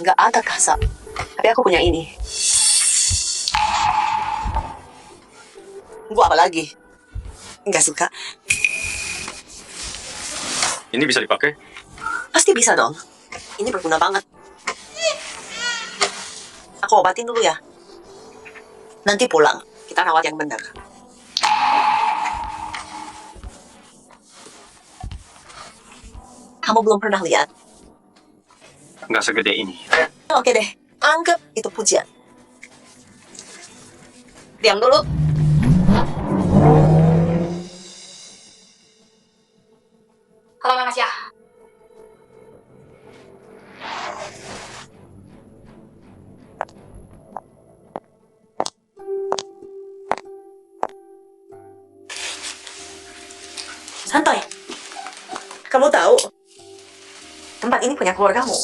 Nggak ada kasa. Tapi aku punya ini. Gua apa lagi? Nggak suka. Ini bisa dipakai? Pasti bisa dong. Ini berguna banget. Aku obatin dulu ya. Nanti pulang, kita rawat yang benar. Kamu belum pernah lihat? Nggak segede ini. Oke deh, anggap itu pujian. Diam dulu. Halo Mas ya. Santai. Kamu tahu, tempat ini punya keluargamu.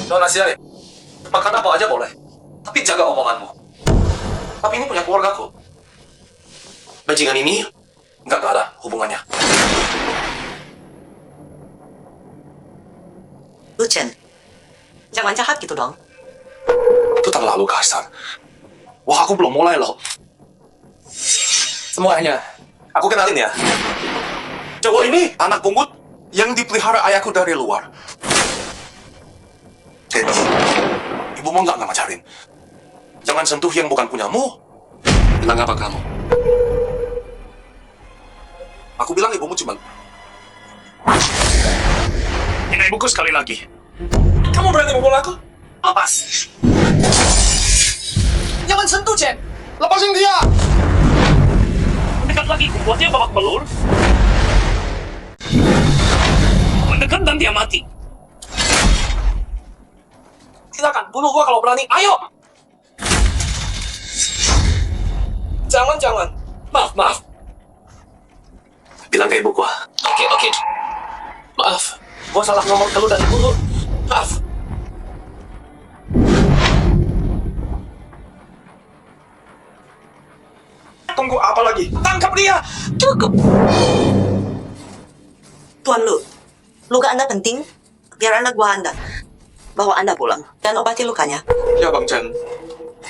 Nona Siari, makan apa aja boleh, tapi jaga omonganmu. Tapi ini punya keluargaku. Bajingan ini nggak ada hubungannya. Lucen, jangan jahat gitu dong. Itu terlalu kasar. Wah, aku belum mulai loh. Semuanya, aku kenalin ya. Cowok ini anak pungut yang dipelihara ayahku dari luar. Jadi, ibumu nggak ngajarin. Jangan sentuh yang bukan punyamu. Bilang apa kamu? Aku bilang ibumu cuma... Ini ibuku sekali lagi. Kamu berani memukul aku? Lepas. Jangan sentuh, Chen! Lepasin dia! Mendekat lagi, buat dia babak belur. Mendekat dan dia mati. Silakan, bunuh gua kalau berani. Ayo! Jangan. Maaf. Bilang ke ibu gua. Oke. Maaf, gua salah ngomong ke lu dan ibu lu. Maaf. Tunggu apa lagi? Tangkap dia! Cukup. Tuan Lu, luka Anda penting, biar anak buah Anda. Bawa Anda pulang, dan obati lukanya. Ya Bang Chen,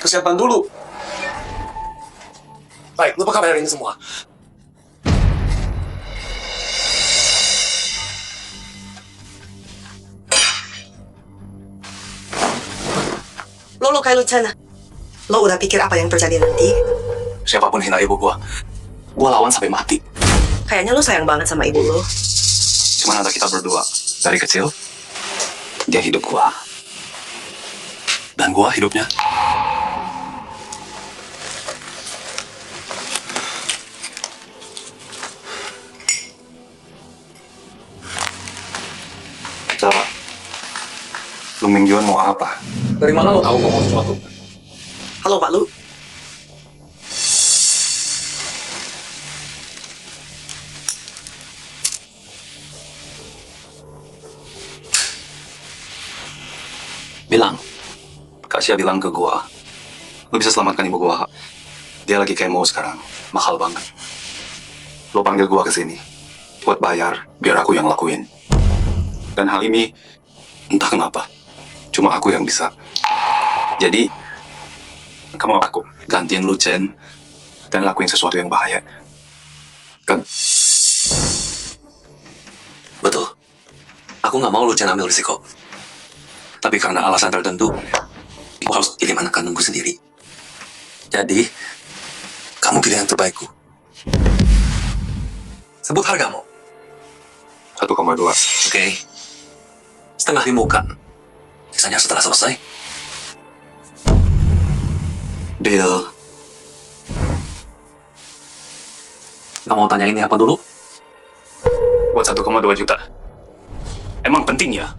kesiapan dulu. Baik, lupa kamera ini semua. Lo lukai Lucen. Lo udah pikir apa yang terjadi nanti? Siapapun hina ibu gua lawan sampai mati. Kayaknya lo sayang banget sama ibu lo. Cuman ada kita berdua. Dari kecil, dia hidup gua. Dan gua hidupnya. Cara, lu mingguan mau apa? Dari mana lo tahu gua mau sesuatu? Halo Pak Lu. Bilang. Kak Sia bilang ke gua, lu bisa selamatkan ibu gua. Dia lagi kemo sekarang, mahal banget. Lo panggil gua ke sini buat bayar, biar aku yang lakuin. Dan hal ini, entah kenapa, cuma aku yang bisa. Jadi, kamu aku gantiin lu, Chen, dan lakuin sesuatu yang bahaya. Kan? Betul. Aku nggak mau lu, Chen, ambil risiko. Tapi karena alasan tertentu, aku harus pilih anak kandungku sendiri. Jadi, kamu pilih yang terbaikku. Sebut hargamu. 1,2. Oke. Setengah dimukan. Sisanya setelah selesai. Deal. Kamu mau tanya ini apa dulu? Buat 1,2 juta. Emang penting ya?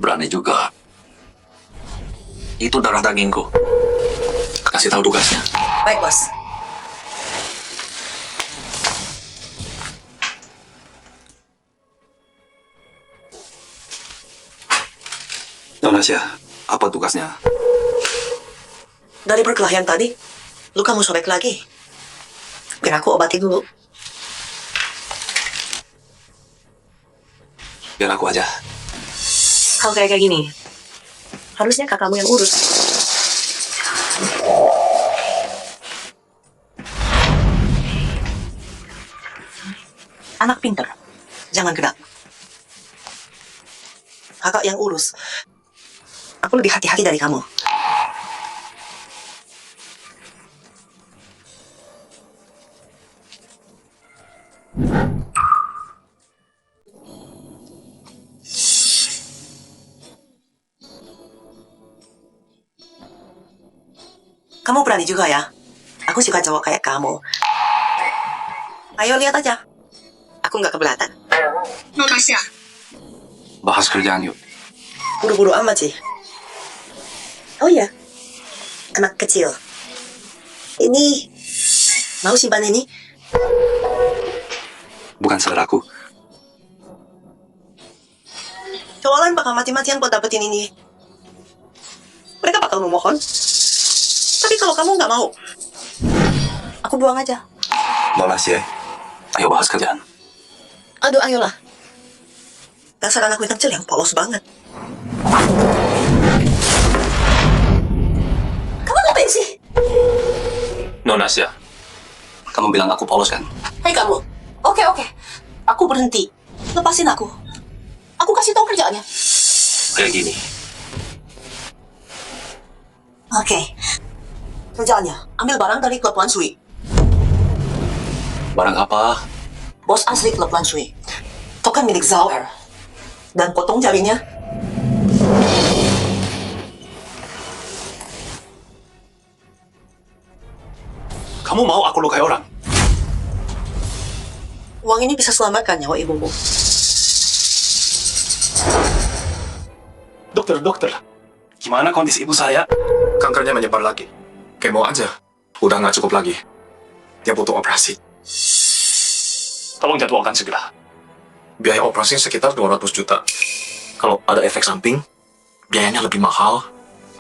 Berani juga. Itu darah dagingku. Kasih tahu tugasnya. Baik, Bos. Nona Sia, apa tugasnya? Dari perkelahian tadi, lu kamu sobek lagi. Biar aku obati dulu. Biar aku aja. Kalau kayak gini, harusnya kakakmu yang urus. Anak pinter, jangan gerak. Kakak yang urus. Aku lebih hati-hati dari kamu. Kamu berani juga ya? Aku suka cowok kayak kamu. Ayo lihat aja. Aku nggak keberatan. Nona Asia. Bahas kerjaan yuk. Buru-buru amat sih. Oh iya, anak kecil. Ini mau simpan ini? Bukan saudaraku. Cowok lain bakal mati-matian buat dapetin ini. Mereka bakal memohon. Tapi kalau kamu nggak mau, aku buang aja. Nona sih, ayo bahas kerjaan. Aduh, ayolah. Dasar anak kecil yang polos banget. Kamu ngapain sih? Nona Asia, kamu bilang aku polos kan? Hei kamu. Oke. Aku berhenti. Lepasin aku. Aku kasih tahu kerjaannya. Kayak gini. Oke. Kerjaannya, ambil barang dari klub Lansui. Barang apa? Bos asli klub Lansui. Token milik Zauer. Dan potong jarinya. Kamu mau aku lukai orang? Uang ini bisa selamatkan nyawa ibumu. Dokter. Gimana kondisi ibu saya? Kankernya menyebar lagi. Kemo aja. Udah nggak cukup lagi. Dia butuh operasi. Tolong jadwalkan segera. Biaya operasi sekitar 200 juta. Kalau ada efek samping, biayanya lebih mahal.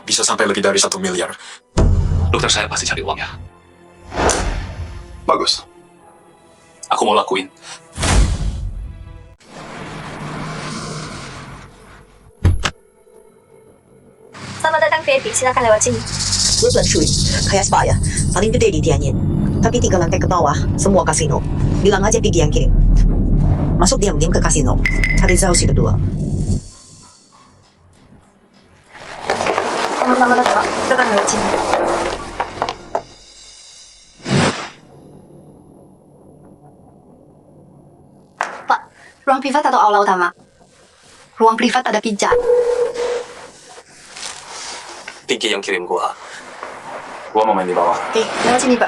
Bisa sampai lebih dari 1 miliar. Dokter saya pasti cari uangnya. Bagus. Aku mau lakuin. Selamat datang VIP, silakan lewat sini. Klub Lansui, kayak spa ya. Paling gede di Tianjin. Tapi 3 lantai ke bawah, semua kasino. Bilang aja Piggy yang kirim. Masuk diam-diam ke kasino. Cari Zhao si kedua. Selamat datang, silakan lewat sini. Pak, ruang privat atau aula utama? Ruang privat ada pijat. Tinggi yang kirim gua. Gua mau main di bawah. Oke, lewat sini, Pak.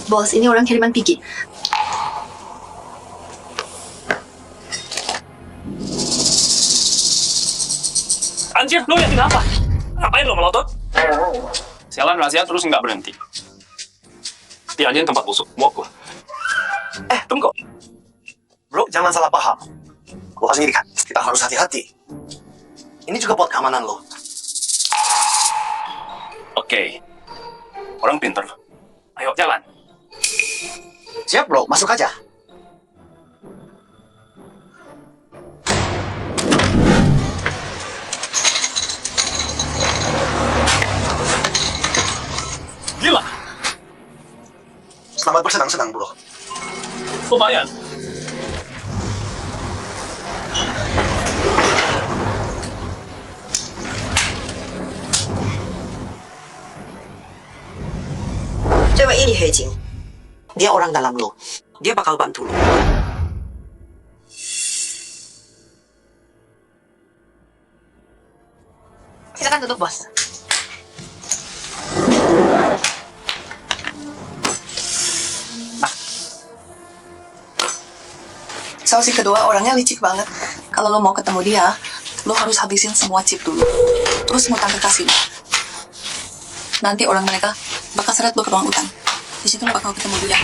Bos, ini orang kiriman Piki. Anjir, lo yakin apa? Ngapain lo melotot? Sialan rahasia terus nggak berhenti. Tianjin tempat busuk, mau gua. Tunggu. Bro, jangan salah paham. Lo sendiri kan, kita harus hati-hati. Ini juga buat keamanan lo. Oke. Orang pinter. Ayo, jalan. Siap bro, masuk aja. Gila, Selamat bersenang-senang bro. lumayan. Cewek ini He Jing. Dia orang dalam lo. Dia bakal bantu lo. Silakan duduk, Bos. Sausi kedua orangnya licik banget. Kalau lo mau ketemu dia, lo harus habisin semua chip dulu. Terus ngutang ke kasino. Nanti orang mereka bakal seret lo ke ruang utang. Di situ lo bakal ketemu dia.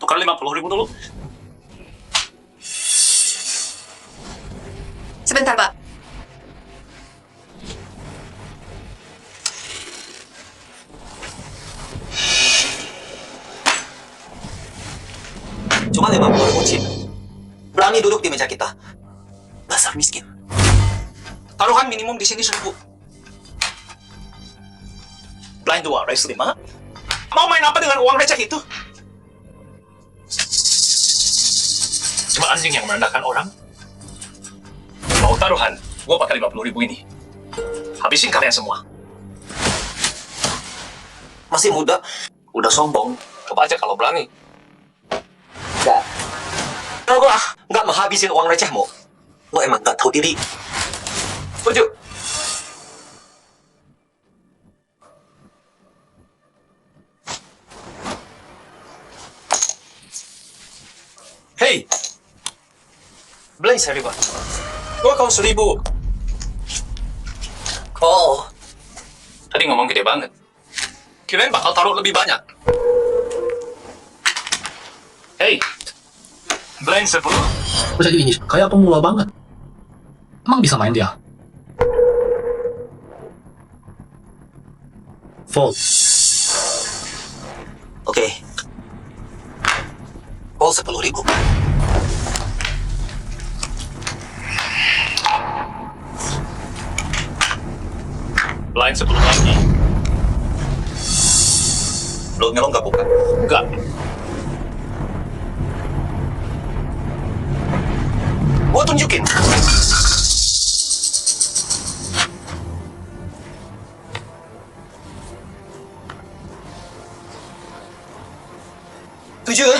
Tukar 50.000 dulu. Sebentar, Pak. 150.000 chip. Berani duduk di meja kita. Dasar miskin. Taruhan minimum di sini 1.000. Blind dua, race 5. Mau main apa dengan uang receh itu? Cuma anjing yang merendahkan orang. Mau taruhan, gua pakai 50.000 ini. Habisin kalian semua. Masih muda, udah sombong. Coba aja kalau berani. Enggak. Kalau gua nggak menghabisin uang recehmu, lo emang nggak tahu diri. Setuju? Hey, Beli 1.000. gua kau 1.000. Oh, Tadi ngomong gede banget. Kirain bakal taruh lebih banyak. Hey, Blind 10. Kok jadi ini kayak pemula banget. Emang bisa main dia? Fold. oke. All 10.000. Blind 10 lagi. Lo nggak buka? Enggak. Gua tunjukin. Tujuh.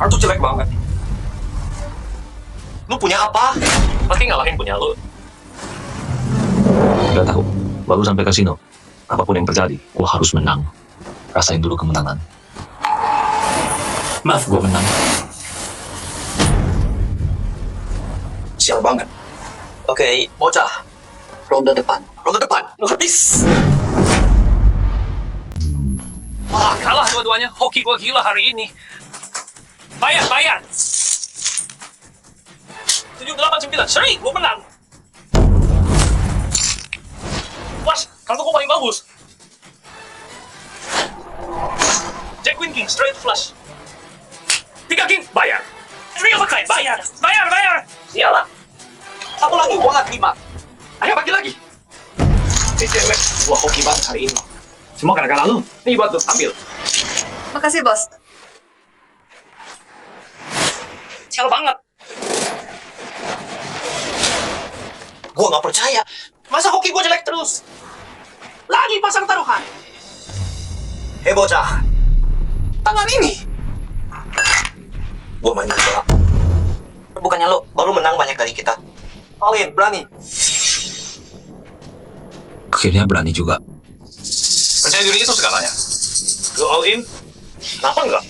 Kartu jelek banget. Lu punya apa? Pasti ngalahin punya lu. Gak tahu, baru sampai kasino. Apapun yang terjadi, gua harus menang. Rasain dulu kemenangan. Maaf, gua menang. Sial banget. Oke, bocah. Ronde depan. Ronde depan. Lu habis. Wah, kalah dua-duanya. Hoki gua gila hari ini. Bayar, bayar. 789, seri, gua menang. Flash, kartu gua paling bagus. Jack Queen King, straight flush. 3 King, bayar. Trio pakai, bayar. Bayar, bayar. Sialah. Satu lagi, gua nggak terima. Ayo bagi lagi. Ini cewek, gua hoki banget hari ini. Semua gara-gara lu. Nih buat lu, ambil. Makasih, Bos. Sial banget. Gua nggak percaya. Masa hoki gua jelek terus? Lagi pasang taruhan. Hei bocah. Tangan ini. Gua main bola. Bukannya lo baru menang banyak dari kita. All-in, berani. Akhirnya berani juga. Percaya diri itu segalanya. Lu all in, kenapa enggak?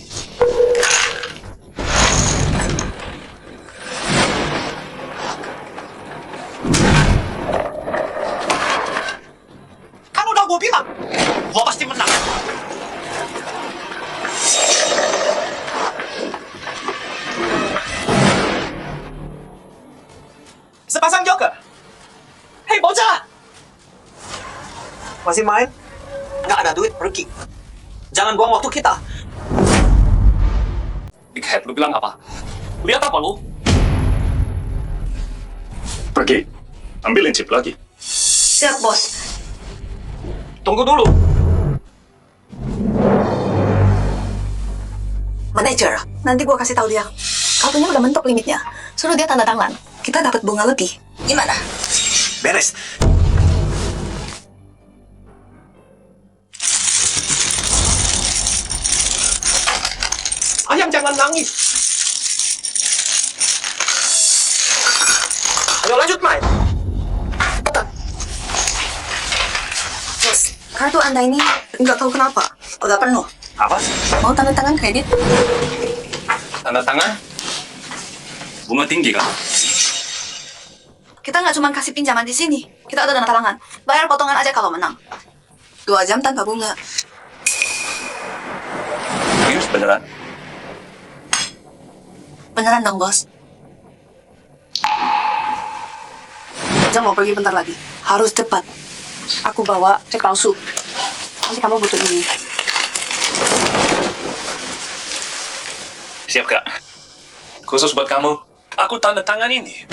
Kan udah gua bilang, gua pasti menang. Sepasang joker. Hei bocah. Masih main? Nggak ada duit, pergi. Jangan buang waktu kita. Big Head, lu bilang apa? Lihat apa lu? Pergi. Ambilin chip lagi. Siap, Bos. Tunggu dulu. Manager, nanti gua kasih tahu dia. Kartunya udah mentok limitnya. Suruh dia tanda tangan. Kita dapat bunga lebih. Gimana? Beres. Ayam jangan nangis. Ayo lanjut main. Bos, kartu Anda ini nggak tahu kenapa. Udah penuh. Apa? Mau tanda tangan kredit? Tanda tangan? Bunga tinggi kan? Kita nggak cuma kasih pinjaman di sini. Kita ada dana talangan. Bayar potongan aja kalau menang. 2 jam tanpa bunga. Serius beneran? Beneran dong, Bos. Jam mau pergi bentar lagi. Harus cepat. Aku bawa cek palsu. Nanti kamu butuh ini. Siap, Kak. Khusus buat kamu, aku tanda tangan ini.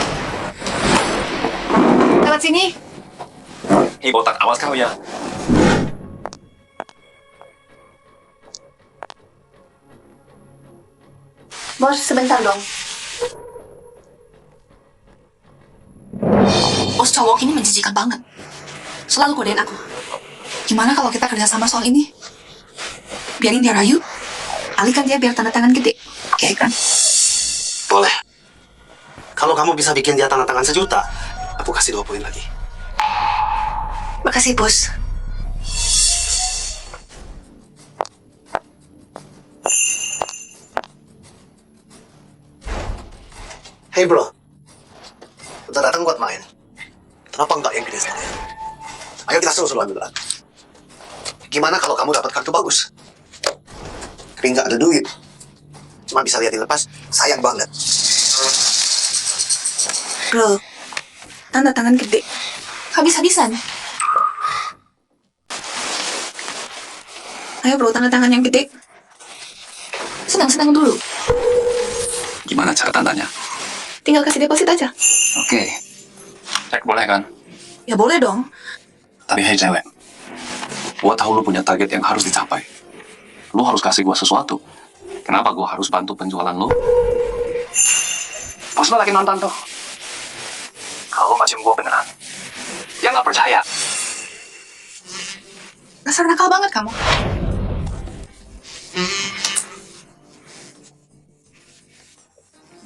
Lewat sini. Hei, botak, awas kau ya. Bos, sebentar dong. Bos cowok ini menjijikan banget. Selalu godain aku. Gimana kalau kita kerja sama soal ini? Biarin dia rayu, alihkan dia biar tanda tangan gede. Oke kan? Boleh. Kalau kamu bisa bikin dia tanda tangan 1 juta, aku kasih 2 poin lagi. Makasih, bos. Hey bro, udah datang buat main. Kenapa enggak yang gede sekalian? Ayo kita suruh ambil berat. Gimana kalau kamu dapat kartu bagus? Tapi nggak ada duit. Cuma bisa lihat dilepas, sayang banget. Bro, tanda tangan gede. Habis-habisan. Ayo bro, tanda tangan yang gede. Senang-senang dulu. Gimana cara tandanya? Tinggal kasih deposit aja. Oke. Cek, boleh kan? Ya boleh dong. Tapi hei cewek, gua tahu lu punya target yang harus dicapai. Lu harus kasih gua sesuatu. Kenapa gua harus bantu penjualan lu? Pas lu lagi nonton tuh. Kalau macam gua beneran, dia nggak percaya. Dasar nakal banget kamu.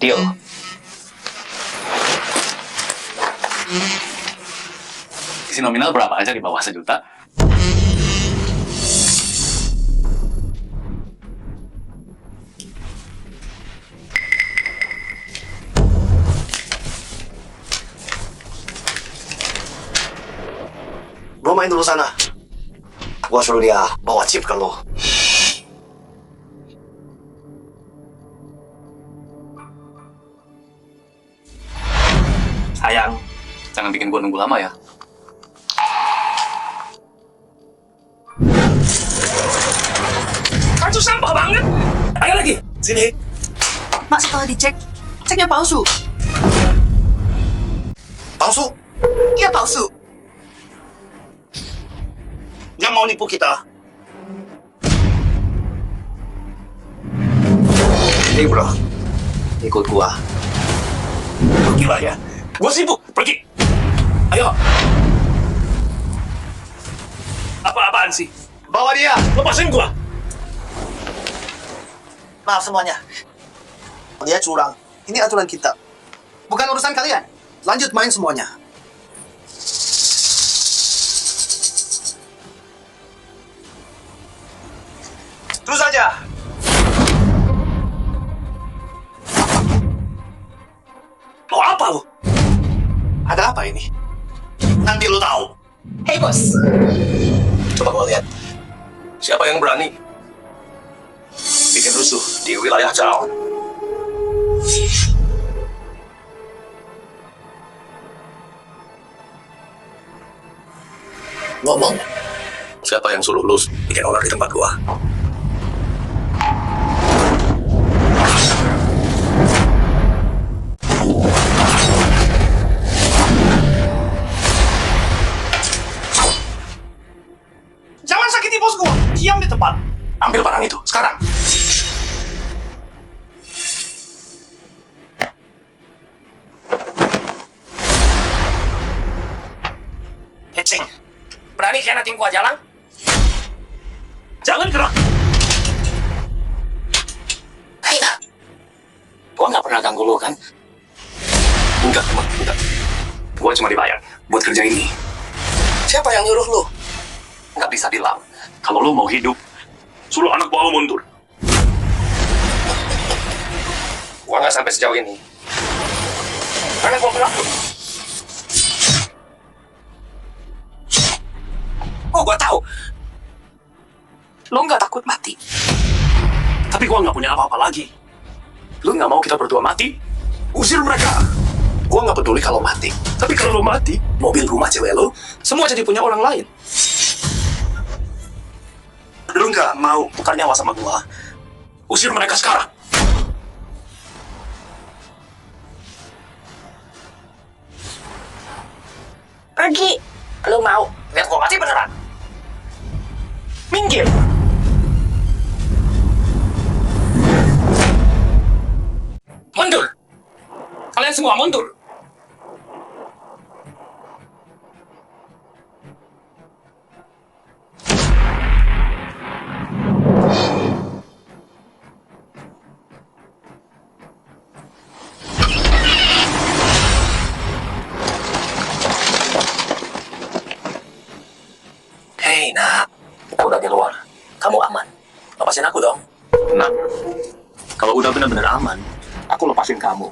Deal. Isi nominal berapa aja di bawah 1 juta? Bro main dulu sana. Gua suruh dia bawa chip ke lo. Sayang, jangan bikin gua nunggu lama ya. Kartu sampah banget. Ayo lagi. Sini. Mak, setelah dicek, ceknya palsu. Palsu? Iya palsu. Dia mau nipu kita. Hey bro, ikut gua. Gila ya. Gua sibuk. Pergi. Ayo. Apa-apaan sih? Bawa dia. Lepasin gua. Maaf semuanya. Dia curang. Ini aturan kita. Bukan urusan kalian. Lanjut main semuanya. Terus aja. Mau apa lu? Ada apa ini? Nanti lu tahu. Hey bos. Coba gua lihat. Siapa yang berani bikin rusuh di wilayah Cao? Ngomong. Siapa yang suruh lu bikin onar di tempat gua? Jangan sakiti bos gua. Diam di tempat. Ambil barang itu sekarang. Hecing, berani khianatin gua jalan? Jangan gerak. Hei, gua nggak pernah ganggu lu kan? Enggak, enggak. Gua cuma dibayar buat kerja ini. Siapa yang nyuruh lu? Nggak bisa bilang. Kalau lu mau hidup, Suruh anak buah lu mundur. gua nggak sampai sejauh ini. Karena gua berlaku. Oh, gua tahu. Lo nggak takut mati? Tapi gua nggak punya apa-apa lagi. Lu nggak mau kita berdua mati? Usir mereka. Gua nggak peduli kalau mati. Tapi kalau lu mati, mobil, rumah, cewek lu, semua jadi punya orang lain. Lu nggak mau tukar nyawa sama gua? Usir mereka sekarang. Pergi. Lo mau? Lihat gua mati beneran. Minggir. Mundur. Kalian semua mundur. Hei, nak. Aku udah di luar. Kamu aman. Lepasin aku dong. Nah, kalau udah benar-benar aman, aku lepasin kamu.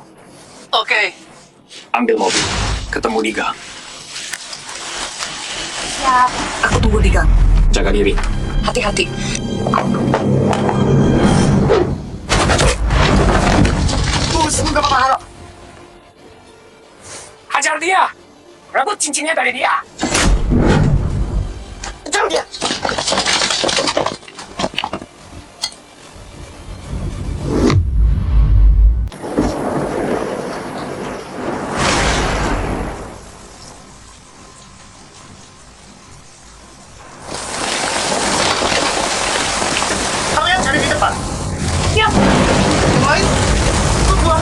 Oke. Ambil mobil, ketemu di gang. Siap. Aku tunggu di gang. Jaga diri. Hati-hati. Bus, nggak apa-apa. Hajar dia. Rebut cincinnya dari dia. Kejar dia. Kalian cari di depan. Ya. Main. Ikut gua.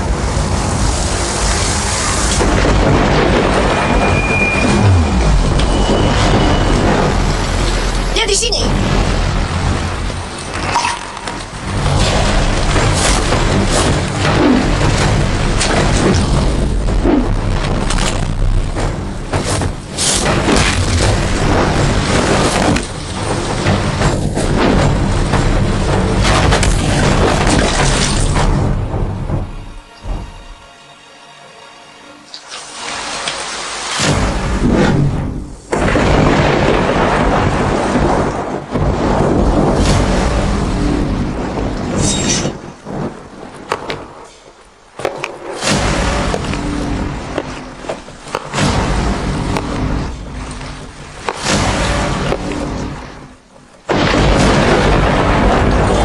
Dia di sini.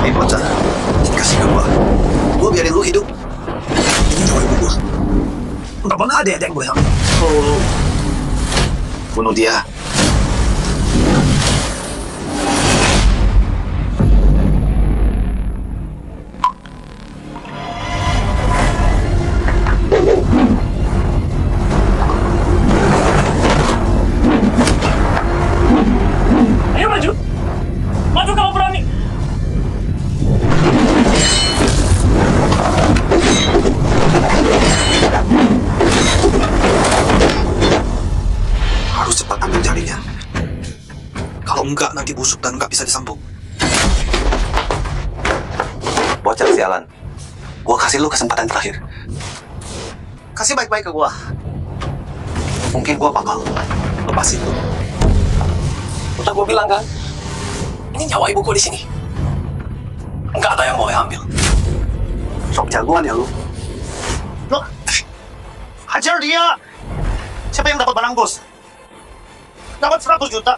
Hei bocah, kasih ke gua. Gua biarin lu hidup. Ini nyawa ibu gua. Nggak pernah ada yang gue hamil. Oh, bunuh dia. Ayo maju. Maju kalau berani. Harus cepat ambil jarinya. Kalau enggak nanti busuk dan enggak bisa disambung. Bocah sialan. Gua kasih lu kesempatan terakhir. Kasih baik-baik ke gua. Mungkin gua bakal lepasin lu. Udah gue bilang kan, ini nyawa ibu gue di sini. Enggak ada yang boleh ambil. Sok jagoan ya lu. Loh, hajar dia. Siapa yang dapat barang bos? Dapat 100 juta.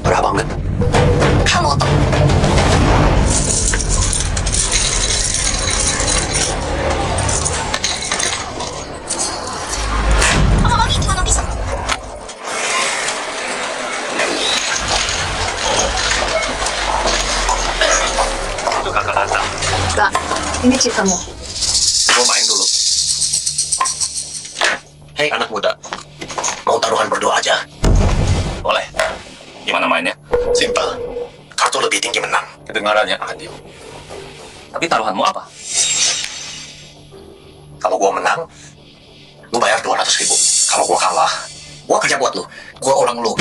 Parah banget. Kamu tuh. Itu kakak datang. Kak, ini chip kamu. Gua main dulu. Hei anak muda, mau taruhan berdua aja? Boleh. Gimana mainnya? Simpel. Kartu lebih tinggi menang. Kedengarannya adil. Tapi taruhanmu apa? Kalau gua menang, lu bayar 200.000. Kalau gua kalah, gua kerja buat lu. Gua orang lu.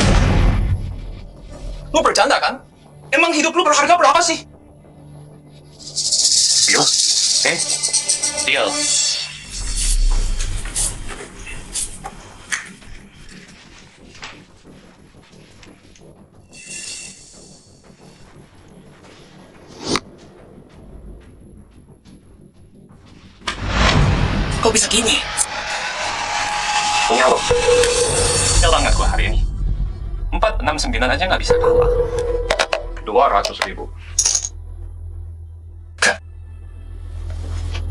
Lu bercanda kan? Emang hidup lu berharga berapa sih? Deal? Deal. Kok bisa gini? Punya lo. Spell banget gua hari ini. 4, 6, 9 aja nggak bisa kalah. 200.000.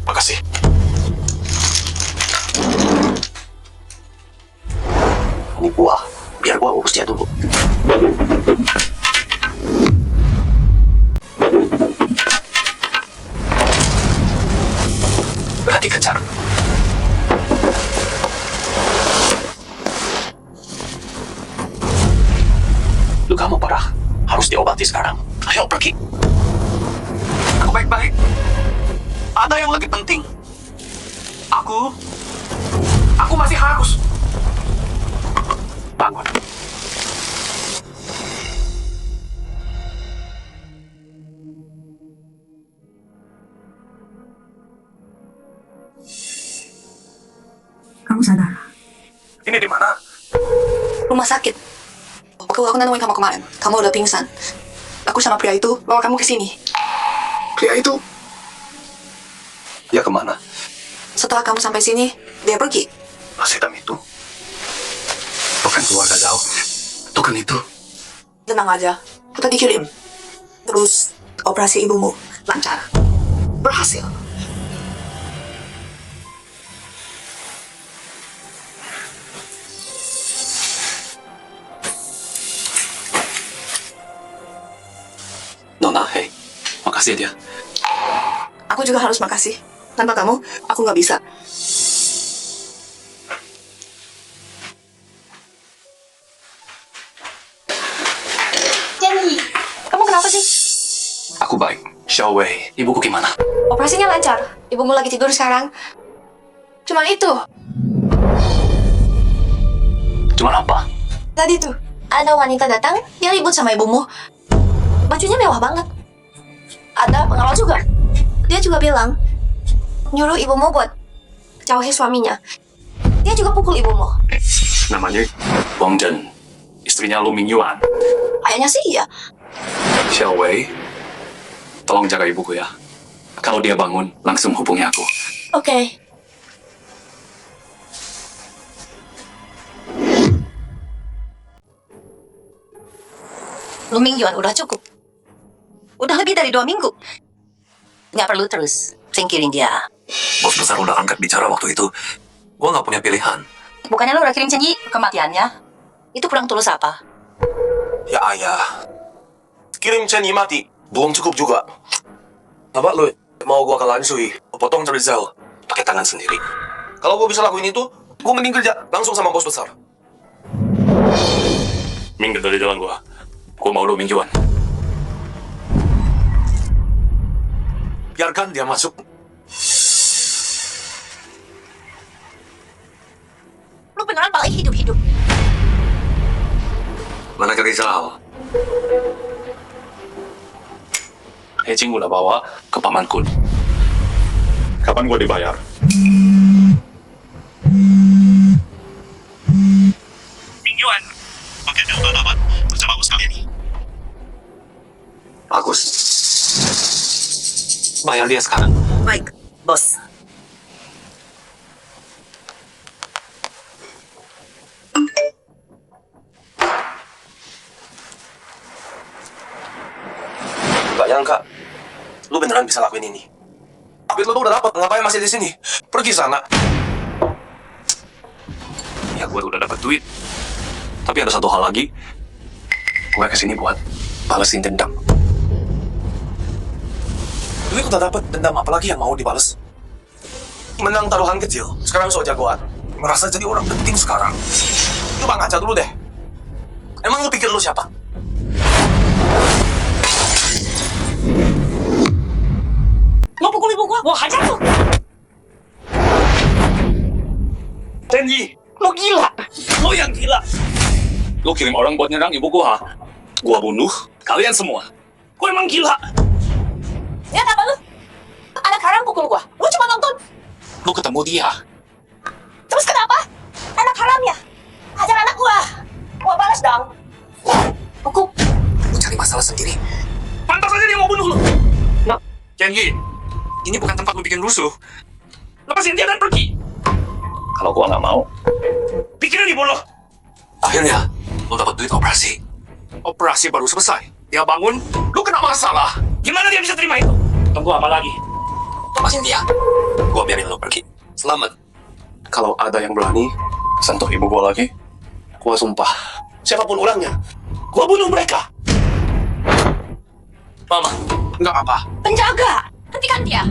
Makasih. Ini gua, biar gua urus dia dulu. Berarti kejar. Lukamu parah, harus diobati sekarang. Ayo pergi. Aku baik-baik. Ada yang lebih penting. Aku masih harus. Bangun. Kamu sadar? Ini di mana? Rumah sakit. Aku nemuin kamu kemarin. Kamu udah pingsan. Aku sama pria itu bawa kamu ke sini. Pria itu. Dia kemana? Setelah kamu sampai sini, dia pergi. Setan itu. Bukan keluarga jauh. Bukan itu. Tenang aja. Aku tadi kirim. Terus, operasi ibumu lancar. Berhasil. Nona, hei. Makasih dia. Aku juga harus makasih. Tanpa kamu, aku nggak bisa. Jenny, kamu kenapa sih? Aku baik. Xiaowei, ibuku gimana? Operasinya lancar. Ibumu lagi tidur sekarang. Cuma itu. Cuman apa? Tadi tuh, ada wanita datang, dia ribut sama ibumu. Bajunya mewah banget. Ada pengawal juga. Dia juga bilang, nyuruh ibumu buat jauhi suaminya. Dia juga pukul ibumu. Namanya Wang Zhen. Istrinya Lu Mingyuan. Kayaknya sih iya. Xiaowei, tolong jaga ibuku ya. Kalau dia bangun, langsung hubungi aku. Oke. Lu mingguan udah cukup. Udah lebih dari 2 minggu. Nggak perlu terus singkirin dia. Bos besar udah angkat bicara waktu itu. Gua nggak punya pilihan. Bukannya lu udah kirim janji kematiannya? Itu kurang tulus apa? Ya ayah. Kirim Chen Yi mati. Belum cukup juga. Apa lu mau gua kalahin Sui? Potong Rizal. Pakai tangan sendiri. Kalau gua bisa lakuin itu, gua mending kerja langsung sama bos besar. Minggir dari jalan gua. Gua mau Lu Mingyuan. Biarkan dia masuk. Lu beneran balik hidup-hidup. Mana ke Rizal? Hejing udah bawa ke pamanku. Kapan gua dibayar? Mingyuan. Pakai dia udah dapat bersama bos kalian nih. Bagus. Bayar dia sekarang. Baik, bos. Gak nyangka, lu beneran bisa lakuin ini. Tapi lu tuh udah dapat, ngapain masih di sini? Pergi sana. Ya gua udah dapat duit. Tapi ada satu hal lagi. Gue kesini buat balesin dendam. Duit udah dapat, dendam apalagi yang mau dibales? Menang taruhan kecil, sekarang sok jagoan. Merasa jadi orang penting sekarang. Lu bang aja dulu deh. Emang lu pikir lu siapa? Mau pukul ibu gua hajar tuh. Tenji, Lu gila. lo yang gila. Lo kirim orang buat nyerang ibu gua. Gua bunuh kalian semua. Gua emang gila. Ya apa lu? Anak haram pukul gua. Lu cuma nonton. Lo ketemu dia. Terus kenapa? Anak haramnya. Hajar anak gua. Gua balas dong. Hukum. Lu cari masalah sendiri. Pantas aja dia mau bunuh lo. Nah, Tenji, ini bukan tempat lo bikin rusuh. Lepasin dia dan pergi. Kalau gua nggak mau, pikirin ibu lo. Akhirnya, lu dapat duit operasi. Operasi baru selesai. Dia bangun, lu kena masalah. Gimana dia bisa terima itu? Tunggu apa lagi? Lepasin dia. Gua biarin lo pergi. Selamat. Kalau ada yang berani sentuh ibu gua lagi, gua sumpah, siapapun orangnya, gua bunuh mereka. Mama. Enggak apa. Penjaga, hentikan dia.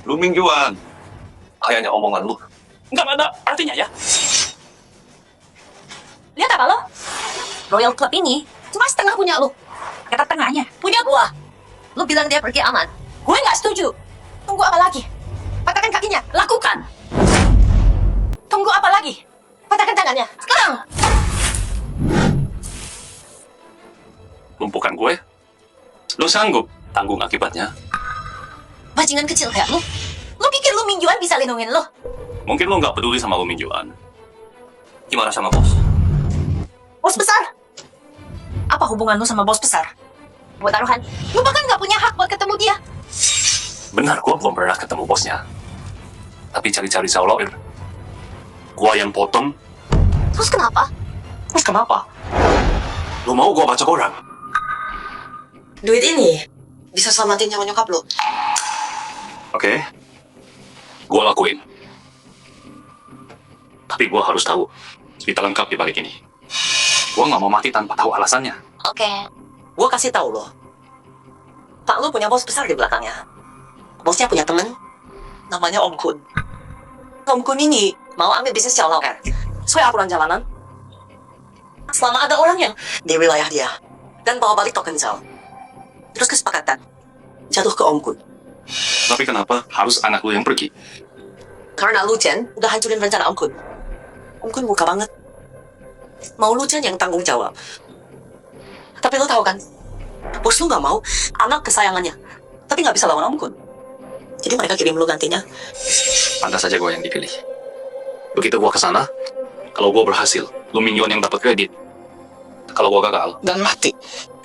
Lu mingguan. Kayaknya omongan lu. Enggak ada artinya ya. Lihat apa lo? Royal Club ini cuma setengah punya lo. Kata tengahnya punya gua. Lo bilang dia pergi aman. Gue nggak setuju. Tunggu apa lagi? Patahkan kakinya. Lakukan. Tunggu apa lagi? Patahkan tangannya. Sekarang. Lumpuhkan gue. Lu sanggup tanggung akibatnya. Bajingan kecil kayak lo. Lo pikir lo mingguan bisa lindungin lo? Mungkin lu nggak peduli sama lu mingguan. Gimana sama bos? Bos besar? Apa hubungan lo sama bos besar? Buat taruhan, lo bahkan nggak punya hak buat ketemu dia. Benar, gua belum pernah ketemu bosnya. Tapi cari-cari saw lawyer. Gua yang potong. Terus kenapa? Terus kenapa? Lu mau gua baca koran? Duit ini bisa selamatin nyawa nyokap lo. Oke. Gua lakuin. Tapi gua harus tahu cerita lengkap di balik ini. Gua nggak mau mati tanpa tahu alasannya. Oke. Gue kasih tahu lo. Pak lo punya bos besar di belakangnya. Bosnya punya temen, namanya Om Kun. Om Kun ini mau ambil bisnis Xiao Lao Air sesuai aturan jalanan. Selama ada orang yang di wilayah dia dan bawa balik token Zhao, terus kesepakatan jatuh ke Om Kun. Tapi kenapa harus anak lu yang pergi? Karena Lu Chen udah hancurin rencana Om Kun. Om Kun muka banget. Mau Lu Chen yang tanggung jawab. Tapi lo tahu kan, bos lu nggak mau anak kesayangannya, tapi nggak bisa lawan Om Kun. Jadi mereka kirim lu gantinya. Pantas saja gue yang dipilih. Begitu gue kesana, kalau gue berhasil, lu mingguan yang dapat kredit. Kalau gue gagal, Dan mati.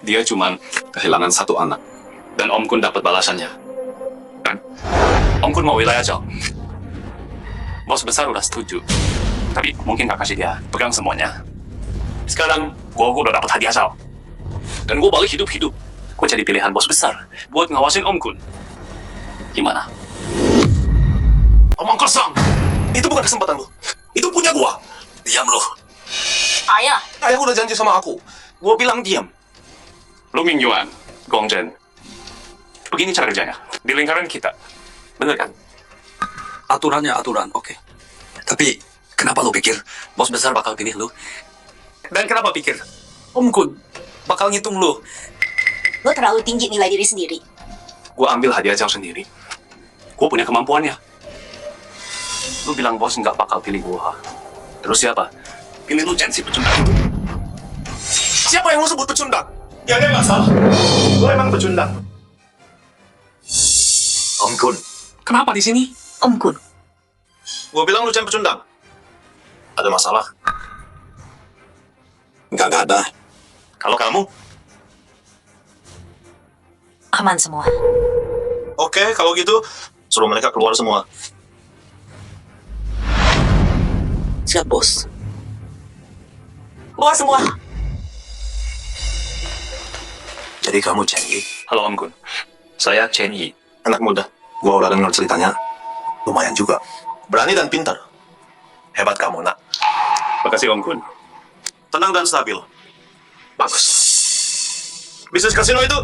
dia cuman kehilangan satu anak. Dan Om Kun dapat balasannya. Kan? Om Kun mau wilayah jauh. Bos besar udah setuju. Tapi mungkin gak kasih dia pegang semuanya. Sekarang, gue udah dapat hadiah jauh. Dan gue balik hidup-hidup. Gue jadi pilihan bos besar buat ngawasin Om Kun. Gimana? Omong kosong. Itu bukan kesempatan lu. Itu punya gua. Diam lu. Ayah. Ayah udah janji sama aku. Gua bilang diam. Lu mingguan, Gongzhen. Begini cara kerjanya. Di lingkaran kita. Bener kan? Aturannya aturan, oke. Tapi kenapa lu pikir bos besar bakal pilih lu? Dan kenapa pikir Om Kun bakal ngitung lu? Lo terlalu tinggi nilai diri sendiri. Gue ambil hadiah jauh sendiri. Gue punya kemampuannya. Lu bilang bos nggak bakal pilih gue. Terus siapa? Pilih lu Chen si pecundang itu. Siapa yang lu sebut pecundang? Ya ada masalah. Lu emang pecundang. Om Kun, Kenapa di sini? Om Kun. Gua bilang lu pecundang. Ada masalah? nggak ada. Kalau kamu? Aman semua. Oke, kalau gitu suruh mereka keluar semua. Siap bos. Keluar semua. Jadi kamu Chen Yi, Halo Om Kun. Saya Chen Yi. Anak muda. gua udah dengar ceritanya. Lumayan juga. Berani dan pintar. Hebat kamu, nak. Makasih Om Kun. Tenang dan stabil. Bagus. Bisnis kasino itu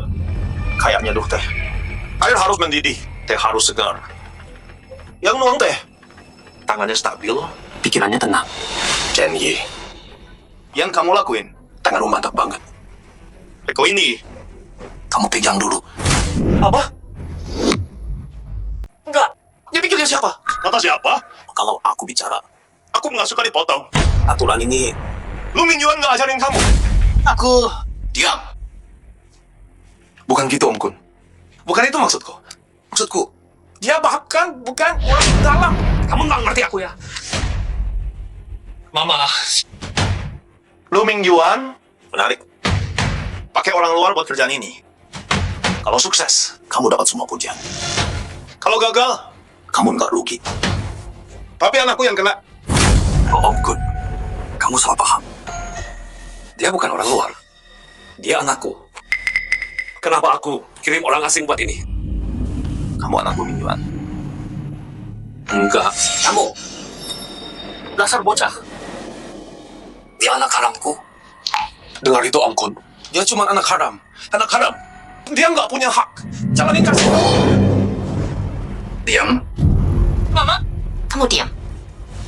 kayak nyeduh teh. Air harus mendidih, teh harus segar. Yang nuang teh, tangannya stabil, Pikirannya tenang. Chen Yi. Yang kamu lakuin, Tangan lu mantap banget. Eko ini. Kamu pegang dulu. Apa? Enggak. Dia pikir dia siapa? Kata siapa? Kalau aku bicara, Aku nggak suka dipotong. aturan ini Lu mingguan nggak ajarin kamu. Aku diam. bukan gitu Om Kun. Bukan itu maksudku. Maksudku, dia bahkan bukan orang dalam. Kamu nggak ngerti aku ya? Mama, Lu Ming Yuan, menarik. Pakai orang luar buat kerjaan ini. Kalau sukses, Kamu dapat semua pujian. kalau gagal, Kamu nggak rugi. tapi anakku yang kena. Oh, Om Kun, kamu salah paham. Dia bukan orang luar. Dia anakku. Kenapa aku kirim orang asing buat ini? Kamu anak Luming Yuan. Enggak. Kamu. Dasar bocah. Dia anak haramku. Dengar itu Om Kun. Dia cuma anak haram. Anak haram. Dia nggak punya hak. Jangan dikasih. Diam. Mama, kamu diam.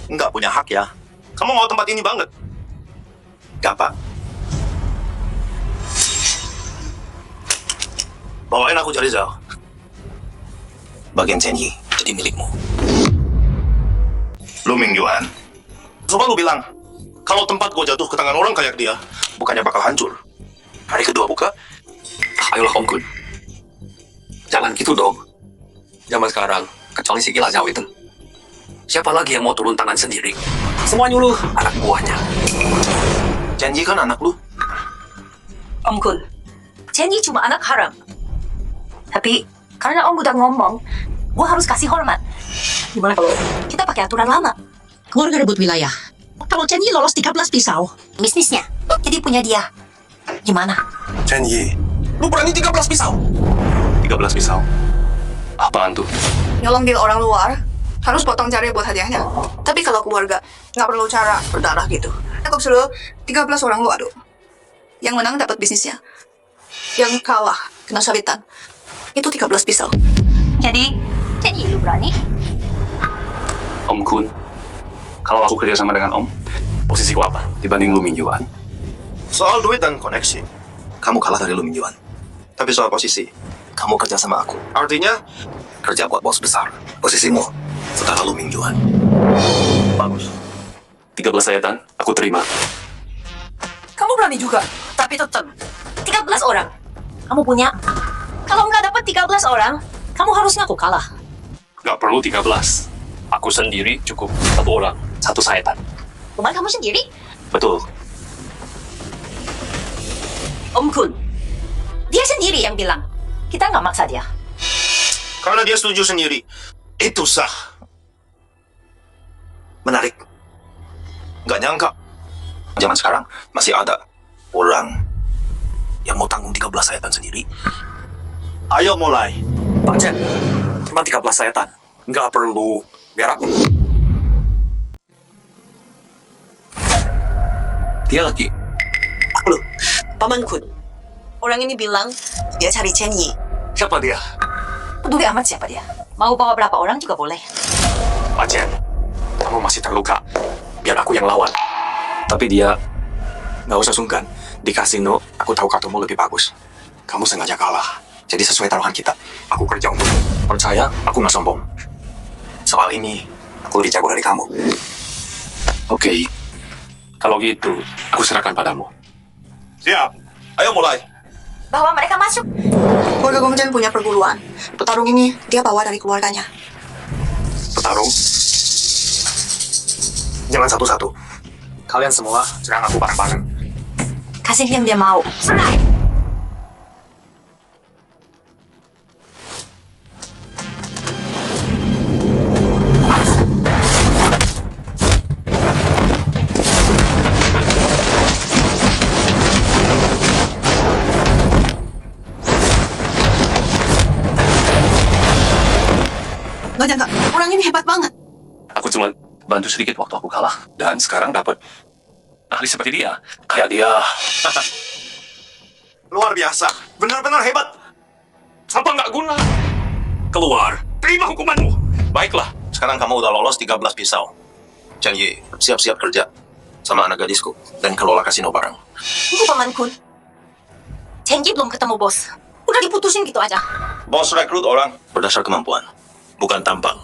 Nggak punya hak ya. Kamu mau tempat ini banget. Gak, bawain aku cari Zhao. Bagian Chen Yi jadi milikmu. Luming Yuan. Coba lu bilang, kalau tempat gua jatuh ke tangan orang kayak dia, bukannya bakal hancur. Hari kedua buka. Ayolah Om Kun. Jangan gitu dong. Zaman sekarang, kecuali si gila Zhao itu. Siapa lagi yang mau turun tangan sendiri? Semua nyuruh anak buahnya. Chen Yi kan anak lu. Om Kun, Chen Yi cuma anak haram. Tapi karena Om udah ngomong, gua harus kasih hormat. Gimana kalau kita pakai aturan lama? Keluarga rebut wilayah. Kalau Chen Yi lolos 13 pisau, bisnisnya jadi punya dia. Gimana? Chen Yi, lu berani 13 pisau? 13 pisau. Apaan tuh? Nyolong deal orang luar, harus potong jari buat hadiahnya. Tapi kalau keluarga, nggak perlu cara berdarah gitu. Aku suruh 13 orang lu adu. Yang menang dapat bisnisnya. Yang kalah, kena sabitan. Itu 13 pisau. Jadi, Chen Yi lu berani? Om Kun. Kalau aku kerja sama dengan Om, posisiku apa dibanding Luming Yuan? Soal duit dan koneksi, Kamu kalah dari Luming Yuan. tapi soal posisi, Kamu kerja sama aku. artinya Kerja buat bos besar. Posisimu setara Luming Yuan. bagus. 13 sayatan, aku terima. Kamu berani juga, tapi tetap 13 orang. Kamu punya. Kalau nggak dapat 13 orang, kamu harus ngaku kalah. Gak perlu 13. Aku sendiri cukup 1 orang, 1 sayatan. Bukan kamu sendiri. Betul. Om Kun, dia sendiri yang bilang. Kita nggak maksa dia. Karena dia setuju sendiri, itu sah. Menarik. Nggak nyangka. Zaman sekarang masih ada orang yang mau tanggung 13 sayatan sendiri. Ayo mulai. Pak Chen, cuma 13 sayatan. Nggak perlu biar aku. Dia lagi. Loh, Paman Kun. Orang ini bilang dia cari Chen Yi. Siapa dia? Peduli amat siapa dia. Mau bawa berapa orang juga boleh. Pak Chen, kamu masih terluka. Biar aku yang lawan. Tapi dia nggak usah sungkan. Di kasino, aku tahu kartumu lebih bagus. Kamu sengaja kalah. Jadi sesuai taruhan kita. Aku kerja untukmu. Percaya, aku nggak sombong. Soal ini, aku lebih jago dari kamu. Oke. Kalau gitu, aku serahkan padamu. Siap. Ayo mulai. Bawa mereka masuk. Keluarga Gongchen punya perguruan. Petarung ini dia bawa dari keluarganya. Petarung, jangan satu-satu. Kalian semua serang aku bareng-bareng. Kasih yang dia mau. Serang. Nggak nyangka, orang ini hebat banget. Aku cuma bantu sedikit waktu aku kalah. Dan sekarang dapat ahli seperti dia. Kayak dia. Luar biasa. Benar-benar hebat. Sampah nggak guna. Keluar. Terima hukumanmu. Baiklah. Sekarang kamu udah lolos 13 pisau. Chen Yi, siap-siap kerja sama anak gadisku dan kelola kasino bareng. Tunggu Paman Kun. Chen Yi belum ketemu bos. Udah diputusin gitu aja. Bos rekrut orang berdasar kemampuan, bukan tampang.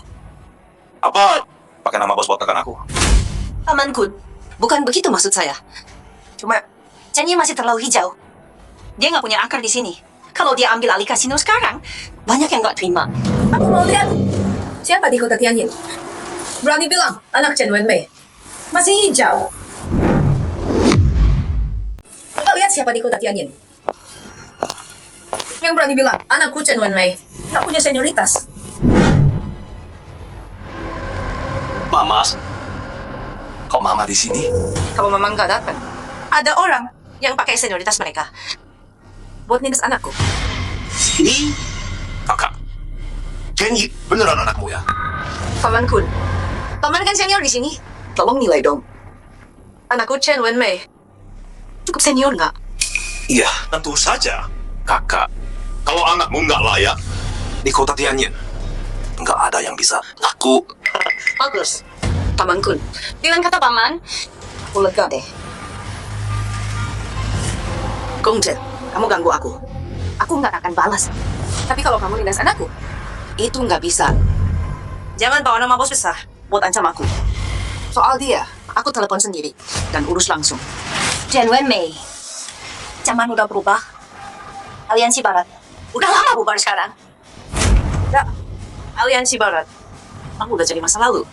Apa? Pakai nama bos buat tekan aku. Paman Kun, bukan begitu maksud saya. Cuma Chen Yi masih terlalu hijau. Dia nggak punya akar di sini. Kalau dia ambil alih kasino sekarang, banyak yang nggak terima. Aku mau lihat siapa di kota Tianjin. Berani bilang anak Chen Wenmei masih hijau. Kita lihat siapa di kota Tianjin. Yang berani bilang anakku Chen Wenmei nggak punya senioritas. Mama. Kok Mama di sini? Kalau memang nggak datang, ada orang yang pakai senioritas mereka buat nindas anakku. Ini Kakak, Kenny beneran anakmu ya? Paman Kun, paman kan senior di sini. Tolong nilai dong. Anakku Chen Wenmei cukup senior nggak? Iya, tentu saja. Kakak, kalau anakmu nggak layak di kota Tianjin, nggak ada yang bisa ngaku. Bagus. Paman Kun, dengan kata paman, aku lega deh. Gong Chen, kamu ganggu aku. Aku nggak akan balas. Tapi kalau kamu nindas anakku, itu nggak bisa. Jangan bawa nama bos besar buat ancam aku. Soal dia, aku telepon sendiri dan urus langsung. Chen Wenmei. Zaman udah berubah. Aliansi Barat. Udah lama bubar sekarang. Ya, Aliansi Barat. Aku udah jadi masa lalu.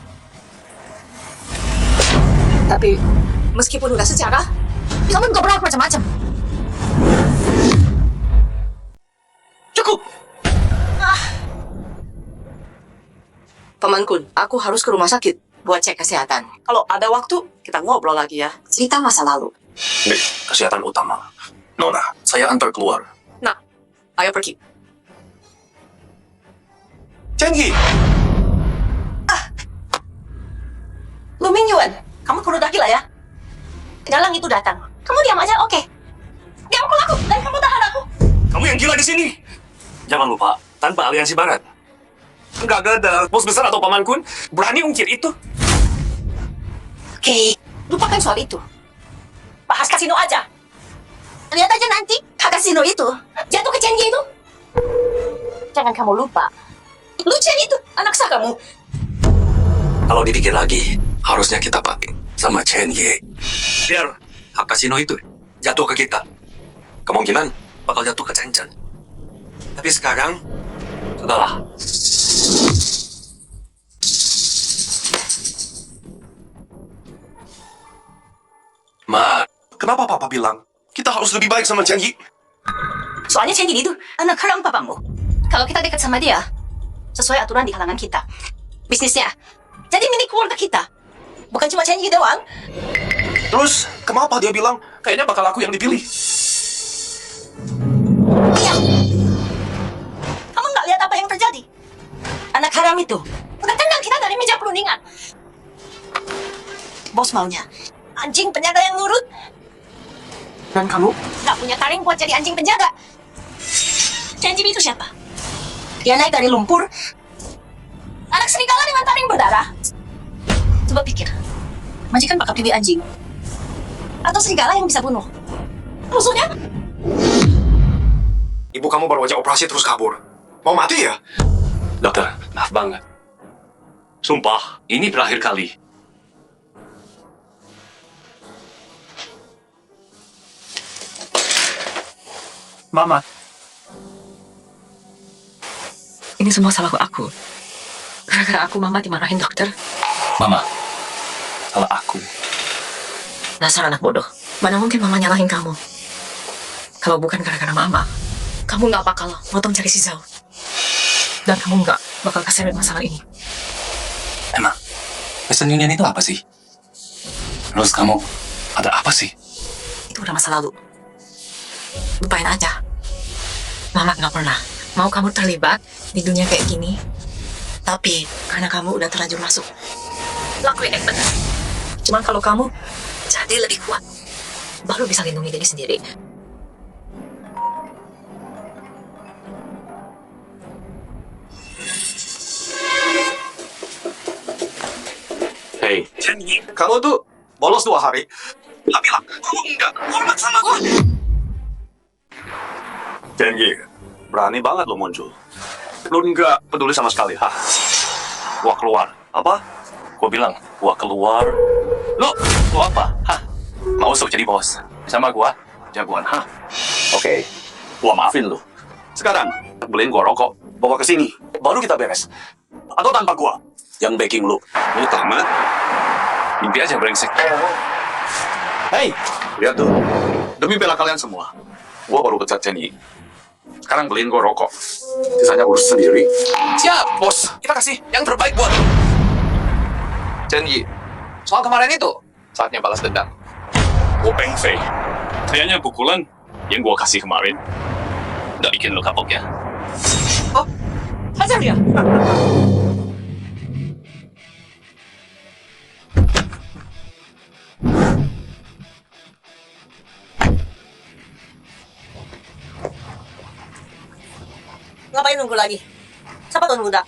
Tapi, meskipun udah sejarah, kamu nggak berhak macam-macam. Cukup. Paman Kun, aku harus ke rumah sakit buat cek kesehatan. Kalau ada waktu, kita ngobrol lagi ya. Cerita masa lalu. Nih, kesehatan utama. Nona, saya antar keluar. Nah, ayo pergi. Cengi, Lu Mingyuan, kamu kudu daki lah ya. Dalang itu datang. Kamu diam aja, oke. Diam aku dan kamu tahan aku. kamu yang gila di sini. jangan lupa, tanpa aliansi barat, Nggak ada bos besar atau paman Kun berani ungkit itu. Oke, lupakan soal itu. Bahas kasino aja. Lihat aja nanti kasino itu jatuh ke Chenji itu. Jangan kamu lupa. Lu Chen itu anak sah kamu. kalau dipikir lagi, harusnya kita pakai sama Chen Ye. Biar hak kasino itu jatuh ke kita. Kemungkinan bakal jatuh ke Chen Chen. Tapi sekarang, sudahlah. Ma, Kenapa papa bilang kita harus lebih baik sama Cengi? Soalnya Chenji itu anak haram papamu. Kalau kita dekat sama dia, sesuai aturan di kalangan kita. Bisnisnya jadi milik keluarga kita. Bukan cuma Chenji doang. Terus kenapa dia bilang kayaknya bakal aku yang dipilih? Iya. Kamu nggak lihat apa yang terjadi? Anak haram itu udah tendang kita dari meja perundingan. Bos maunya anjing penjaga yang nurut. Dan kamu nggak punya taring buat jadi anjing penjaga. Cenji itu siapa? Dia naik dari lumpur. Anak serigala dengan taring berdarah. Coba pikir, majikan bakal pilih anjing atau serigala yang bisa bunuh musuhnya? Ibu kamu baru aja operasi terus kabur. Mau mati ya? dokter, maaf banget. Sumpah, ini berakhir kali. Mama, Ini semua salah aku. Gara-gara aku mama dimarahin dokter. Mama, salah aku. Dasar anak bodoh. Mana mungkin mama nyalahin kamu. Kalau bukan gara-gara mama, kamu nggak bakal motong cari si Zhao. Dan kamu nggak bakal keseret masalah ini. Emang, Western Union itu apa sih? Terus kamu, ada apa sih? Itu udah masa lalu. Lupain aja. Mama nggak pernah mau kamu terlibat di dunia kayak gini. Tapi karena kamu udah terlanjur masuk, lakuin yang benar. Cuman kalau kamu jadi lebih kuat, baru bisa lindungi diri sendiri. Hei, Kamu tuh bolos 2 hari. tapi lah, kamu enggak hormat sama gue. Cengi, berani banget lo muncul. Lo nggak peduli sama sekali, hah? Gua keluar. Apa? Gua bilang, gua keluar. Lo apa? Hah? Mau sok jadi bos? Sama gua, jagoan, hah? Oke, gua maafin lo. Sekarang, beliin gua rokok, bawa ke sini. Baru kita beres. Atau tanpa gua, yang backing lo. Lo tamat. Mimpi aja brengsek. Hei, lihat tuh. Demi bela kalian semua, gua baru pecat Cengi. Sekarang beliin gue rokok. Sisanya urus sendiri. Siap, bos. Kita kasih yang terbaik buat lo. Chen Yi, soal kemarin itu, saatnya balas dendam. Gue Peng Fei. Kayaknya pukulan yang gua kasih kemarin nggak bikin lo kapok ya. Hajar dia. Ngapain nunggu lagi? Siapa tuan muda?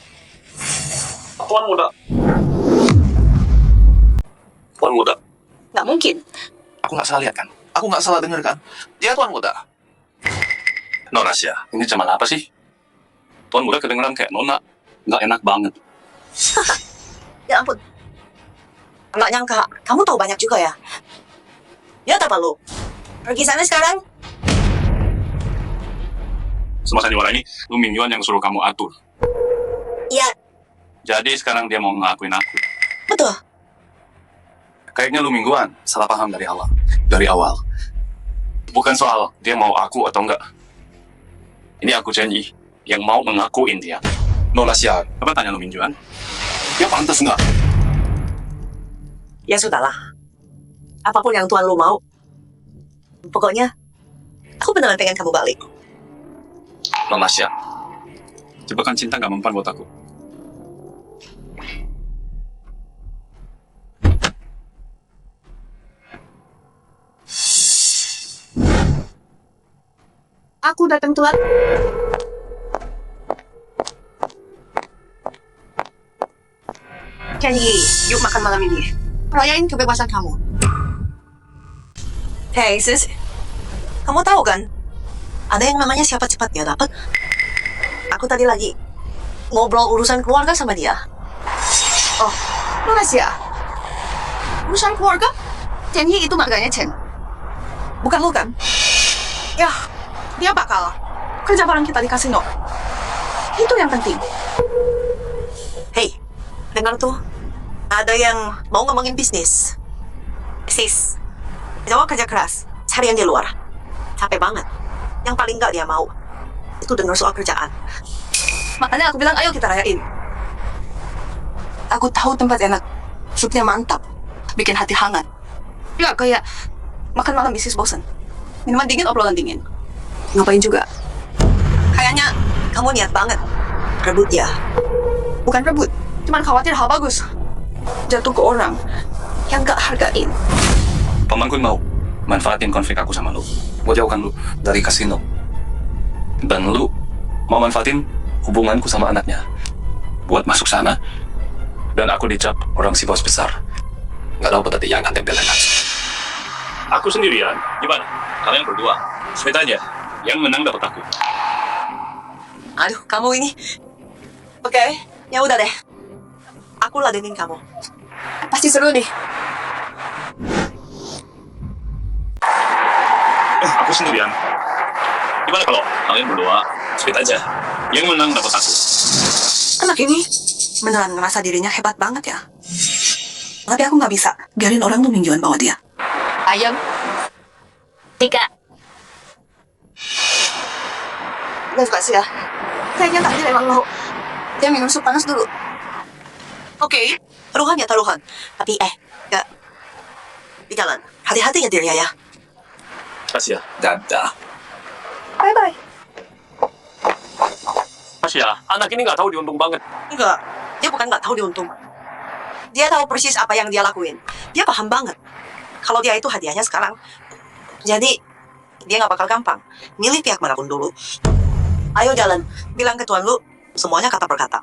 Tuan muda. Tuan muda. Nggak mungkin. Aku nggak salah lihat kan? Aku nggak salah dengar kan? Dia tuan muda. Nona Rasya, ini zaman apa sih? Tuan muda kedengeran kayak nona, nggak enak banget. Ya ampun. Nggak nyangka. Kamu tahu banyak juga ya? Ya tak perlu. Pergi sana sekarang. Sama sandiwara ini, Lu Mingyuan yang suruh kamu atur. Iya, Jadi sekarang dia mau ngakuin aku. betul. Kayaknya Lu Mingguan salah paham dari awal. Dari awal. Bukan soal dia mau aku atau enggak. Ini aku Chen Yi yang mau mengakuin dia. Nona Xia, Coba tanya Lu Mingguan. dia pantas nggak? Ya sudahlah. Apapun yang Tuan lu mau. Pokoknya, aku beneran pengen kamu balik. Nona Xia, jebakan cinta gak mempan buat aku. Aku datang telat. Kenny, yuk makan malam ini. Rayain kebebasan kamu. Hey sis, kamu tahu kan? Ada yang namanya siapa cepat dia dapat. Aku tadi lagi ngobrol urusan keluarga sama dia. Oh, Nona Xia. Urusan keluarga? Chen Yi itu marganya Chen. Bukan lu kan? Ya, dia bakal kerja bareng kita di kasino. Itu yang penting. Hey, dengar tuh. Ada yang mau ngomongin bisnis. Sis, jawab kerja keras. Cari yang di luar. Capek banget. Yang paling nggak dia mau itu dengar soal kerjaan. Makanya aku bilang ayo kita rayain. Aku tahu tempat enak. Supnya mantap. Bikin hati hangat. Ya kayak makan malam bisnis bosan. Minuman dingin, obrolan dingin. Ngapain juga? Kayaknya kamu niat banget rebut dia. Bukan rebut. Cuman khawatir hal bagus jatuh ke orang yang gak hargain. Paman Kun mau manfaatin konflik aku sama lu. Mau jauhkan lu dari kasino. Dan lu mau manfaatin hubunganku sama anaknya. Buat masuk sana. Dan aku dicap orang si bos besar. Nggak dapat tadi yang tempel-tempel. Aku sendirian. Gimana? Kalian berdua. Sweet aja. Yang menang dapat aku. Aduh, kamu ini. Oke, ya udah deh. Aku ladenin kamu. Pasti seru deh. Aku sendirian. Gimana kalau kalian berdua sweet aja? Yang menang dapat aku. Anak ini beneran ngerasa dirinya hebat banget ya. Tapi aku nggak bisa biarin orang tuh mingguan bawa dia. Ayam. 3. Gak suka sih ya. Kayaknya tadi memang mau dia minum sup panas dulu. Oke, taruhan ya taruhan. Tapi gak. Di jalan, hati-hati ya dirinya ya. Kasih ya. Dadah. Bye-bye. Asia, anak ini nggak tahu diuntung banget. Enggak, dia bukan nggak tahu diuntung. Dia tahu persis apa yang dia lakuin. Dia paham banget. Kalau dia itu hadiahnya sekarang. Jadi, dia nggak bakal gampang. Milih pihak manapun dulu. Ayo jalan, bilang ke tuan lu, semuanya kata per kata.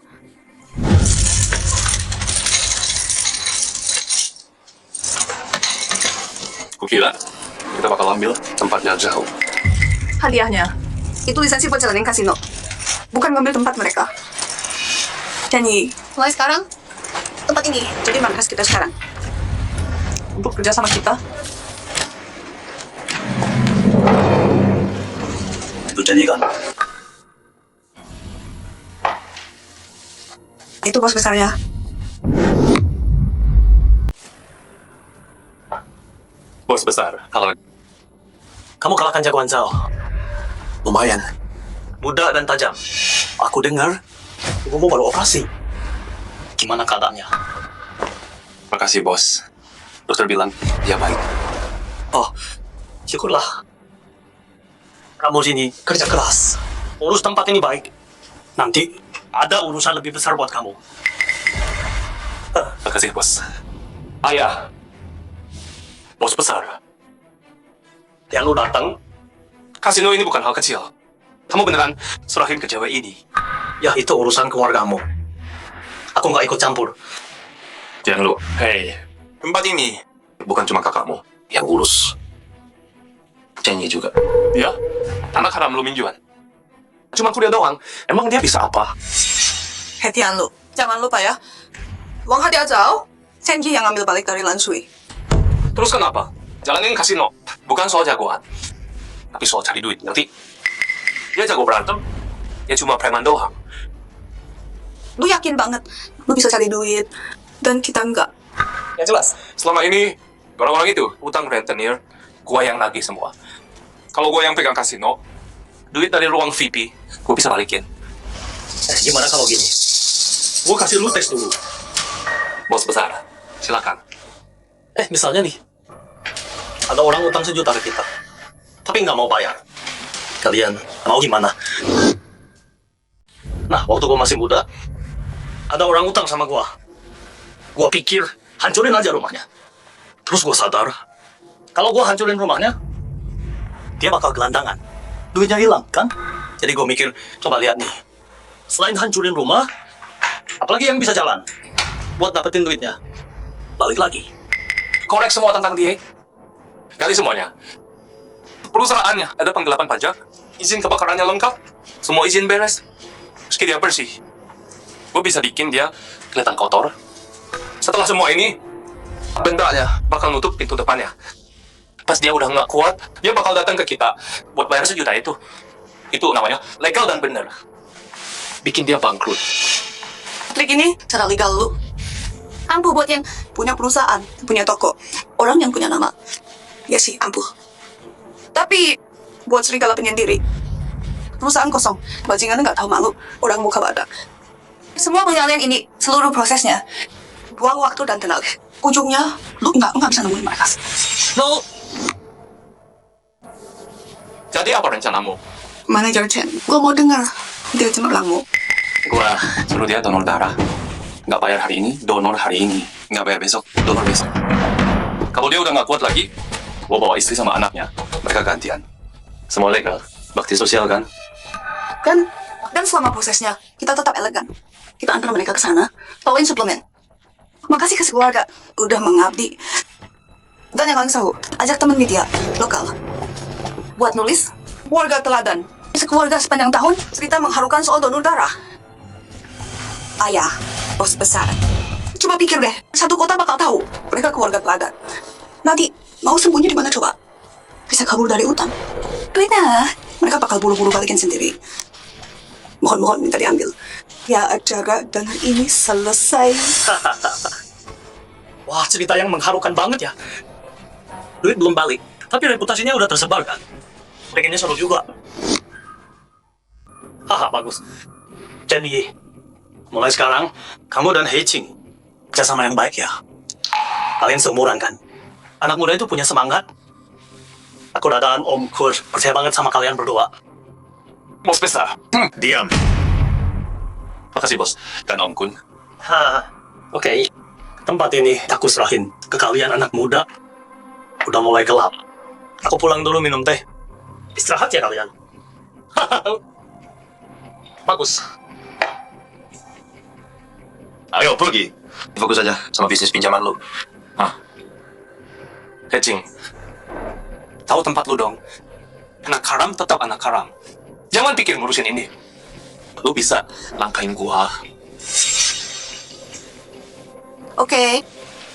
Kukira kita bakal ambil tempatnya jauh. Hadiahnya itu lisensi buat jalanin kasino. Bukan ngambil tempat mereka. Jadi, mulai sekarang tempat ini jadi markas kita sekarang. Untuk kerja sama kita. Itu janji kan? Itu bos besarnya. Bos besar, Kalau kamu kalahkan jagoan Zhao. Lumayan. Muda dan tajam. Aku dengar ibumu baru operasi. Gimana keadaannya? makasih bos. Dokter bilang dia baik. Oh, Syukurlah. Kamu sini kerja keras. Urus tempat ini baik. Nanti ada urusan lebih besar buat kamu. Makasih, bos. Ayah. Bos besar. Yang lu datang, Kasino ini bukan hal kecil. Kamu beneran serahin ke cewek ini. ya itu urusan keluargamu. Aku nggak ikut campur. Jangan lu. Hei, tempat ini bukan cuma kakakmu yang urus. Cenyi juga. Ya, anak haram lu minjuan. Cuma kuliah doang. Emang dia bisa apa? Hetian lu, jangan lupa ya. Uang hadiah jauh, Cenji yang ambil balik dari Lan Shui. Terus kenapa? Jalanin kasino. Bukan soal jagoan. Tapi soal cari duit, ngerti? Dia jago berantem. Dia cuma preman doang. Lu yakin banget lu bisa cari duit, dan kita enggak. Ya jelas. Selama ini, orang-orang itu, utang rentenir, gua yang nagih semua. Kalau gua yang pegang kasino, duit dari ruang VIP, gua bisa balikin. Gimana kalau gini? Gua kasih lu tes dulu. Bos besar, silakan. Misalnya nih, ada orang utang 1 juta ke kita, tapi nggak mau bayar. Kalian mau gimana? Nah, waktu gua masih muda, ada orang utang sama gua. Gua pikir hancurin aja rumahnya. Terus gua sadar, kalau gua hancurin rumahnya, dia bakal gelandangan. Duitnya hilang, kan? Jadi gua mikir, coba lihat nih. Selain hancurin rumah, apalagi yang bisa jalan buat dapetin duitnya? Balik lagi. Korek semua tentang dia. Gali semuanya. Perusahaannya ada penggelapan pajak, izin kebakarannya lengkap, semua izin beres, meski dia bersih. Gue bisa bikin dia kelihatan kotor. Setelah semua ini, bendanya bakal nutup pintu depannya. Pas dia udah nggak kuat, dia bakal datang ke kita buat bayar 1 juta itu. Itu namanya legal dan bener. Bikin dia bangkrut. Trik ini cara legal lu. Ampuh buat yang punya perusahaan, punya toko, orang yang punya nama. Ya sih, ampuh. Tapi buat serigala penyendiri, perusahaan kosong, bajingan nggak tahu malu, orang muka badak. Semua penyalian ini, seluruh prosesnya, buang waktu dan tenaga. Ujungnya, lu nggak bisa nemuin mereka. No, Jadi apa rencanamu? Manajer Chen, gua mau dengar dia cemerlangmu. Gua suruh dia donor darah. Nggak bayar hari ini, donor hari ini. Nggak bayar besok, donor besok. Kalau dia udah nggak kuat lagi, gua bawa istri sama anaknya. Mereka gantian. Semua legal. Bakti sosial kan? Dan selama prosesnya, kita tetap elegan. Kita antar mereka ke sana, bawain suplemen. Makasih ke keluarga, udah mengabdi. Dan yang paling seru, ajak temen media, lokal. Buat nulis, warga teladan. Sekeluarga sepanjang tahun, cerita mengharukan soal donor darah. Ayah, bos besar. Coba pikir deh, satu kota bakal tahu mereka keluarga teladan. Nanti, mau sembunyi di mana coba? Bisa kabur dari utang. Duitnya, mereka bakal buru-buru balikin sendiri. Mohon-mohon minta diambil. Ya, acara dan ini selesai. wah cerita yang mengharukan banget ya. Duit belum balik, tapi reputasinya udah tersebar kan. Pengennya seru juga. Bagus. Jadi, mulai sekarang, kamu dan Heiching kerjasama yang baik ya. Kalian seumuran kan? Anak muda itu punya semangat. Aku dan Om Kur percaya banget sama kalian berdua. Bos besar. Diam. Makasih bos. Dan Om Kun. Oke. Tempat ini aku serahin ke kalian anak muda. Udah mulai gelap. Aku pulang dulu minum teh. Istirahat ya kalian. Bagus. Ayo pergi. Fokus aja sama bisnis pinjaman lu. Hecing. Tahu tempat lu dong. Anak haram tetap anak haram. Jangan pikir ngurusin ini. Lu bisa langkain gua. Oke,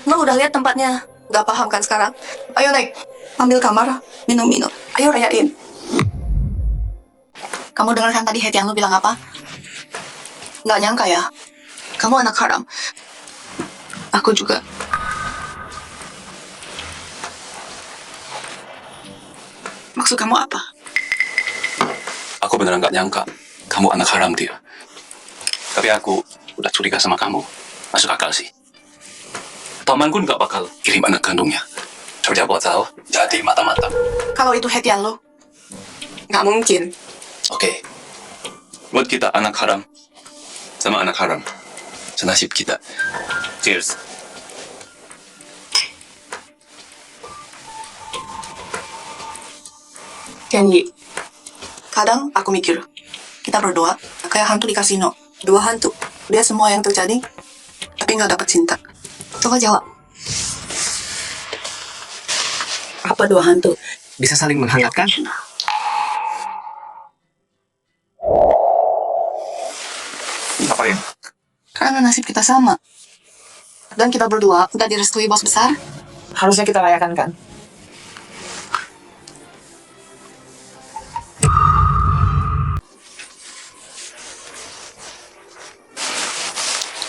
lo udah lihat tempatnya. Gak paham kan sekarang? Ayo naik, ambil kamar, minum-minum. Ayo rayain. Kamu dengar kan tadi Hetian lu bilang apa? Gak nyangka ya, kamu anak haram. Aku juga. Maksud kamu apa? Aku beneran gak nyangka kamu anak haram, dia. Tapi aku udah curiga sama kamu. Masuk akal sih. Paman Kun gak bakal kirim anak kandungnya. kerja buat Sao, jadi mata-mata. Kalau itu hatian lo, nggak mungkin. Oke. Buat kita anak haram. Sama anak haram. Senasib kita. Cheers. Kenji, kadang aku mikir, kita berdoa kayak hantu di kasino. Dua hantu, dia semua yang terjadi, tapi nggak dapat cinta. Coba jawab. Apa dua hantu? Bisa saling menghangatkan? Ngapain? Karena nasib kita sama. Dan kita berdua udah direstui bos besar. Harusnya kita rayakan kan?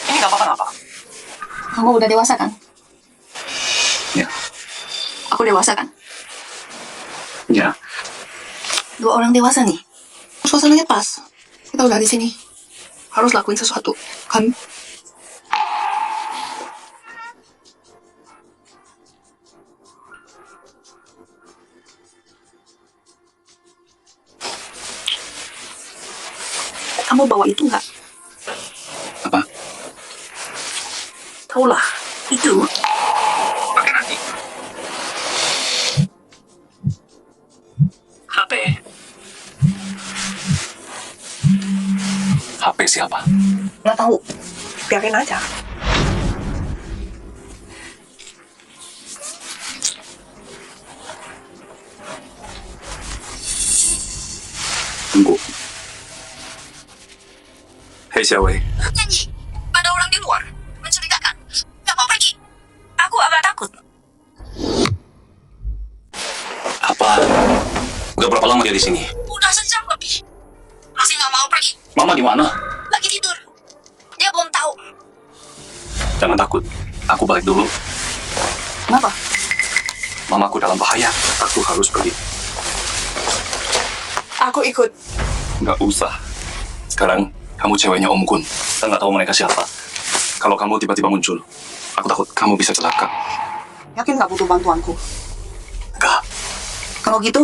Ini nggak apa-apa. Kamu udah dewasa kan? Ya. Aku dewasa kan? Ya. Dua orang dewasa nih. Suasananya pas. Kita udah di sini. Harus lakuin sesuatu, kan? Kamu bawa itu nggak? Apa? Taulah, itu. Pakai nanti. HP. HP siapa? Nggak tahu. Biarin aja. Tunggu. Hei Xiaowei, Janji, ada orang di luar mencurigakan. Nggak mau pergi. Aku agak takut. apa? Udah berapa lama dia di sini? Udah sejam lebih. Masih nggak mau pergi. Mama di mana? Lagi tidur. Dia belum tahu. Jangan takut. Aku balik dulu. Kenapa? Mamaku dalam bahaya. Aku harus pergi. Aku ikut. Nggak usah. Sekarang kamu ceweknya Om Kun. Saya nggak tahu mereka siapa. Kalau kamu tiba-tiba muncul, aku takut kamu bisa celaka. Yakin nggak butuh bantuanku? Enggak. Kalau gitu,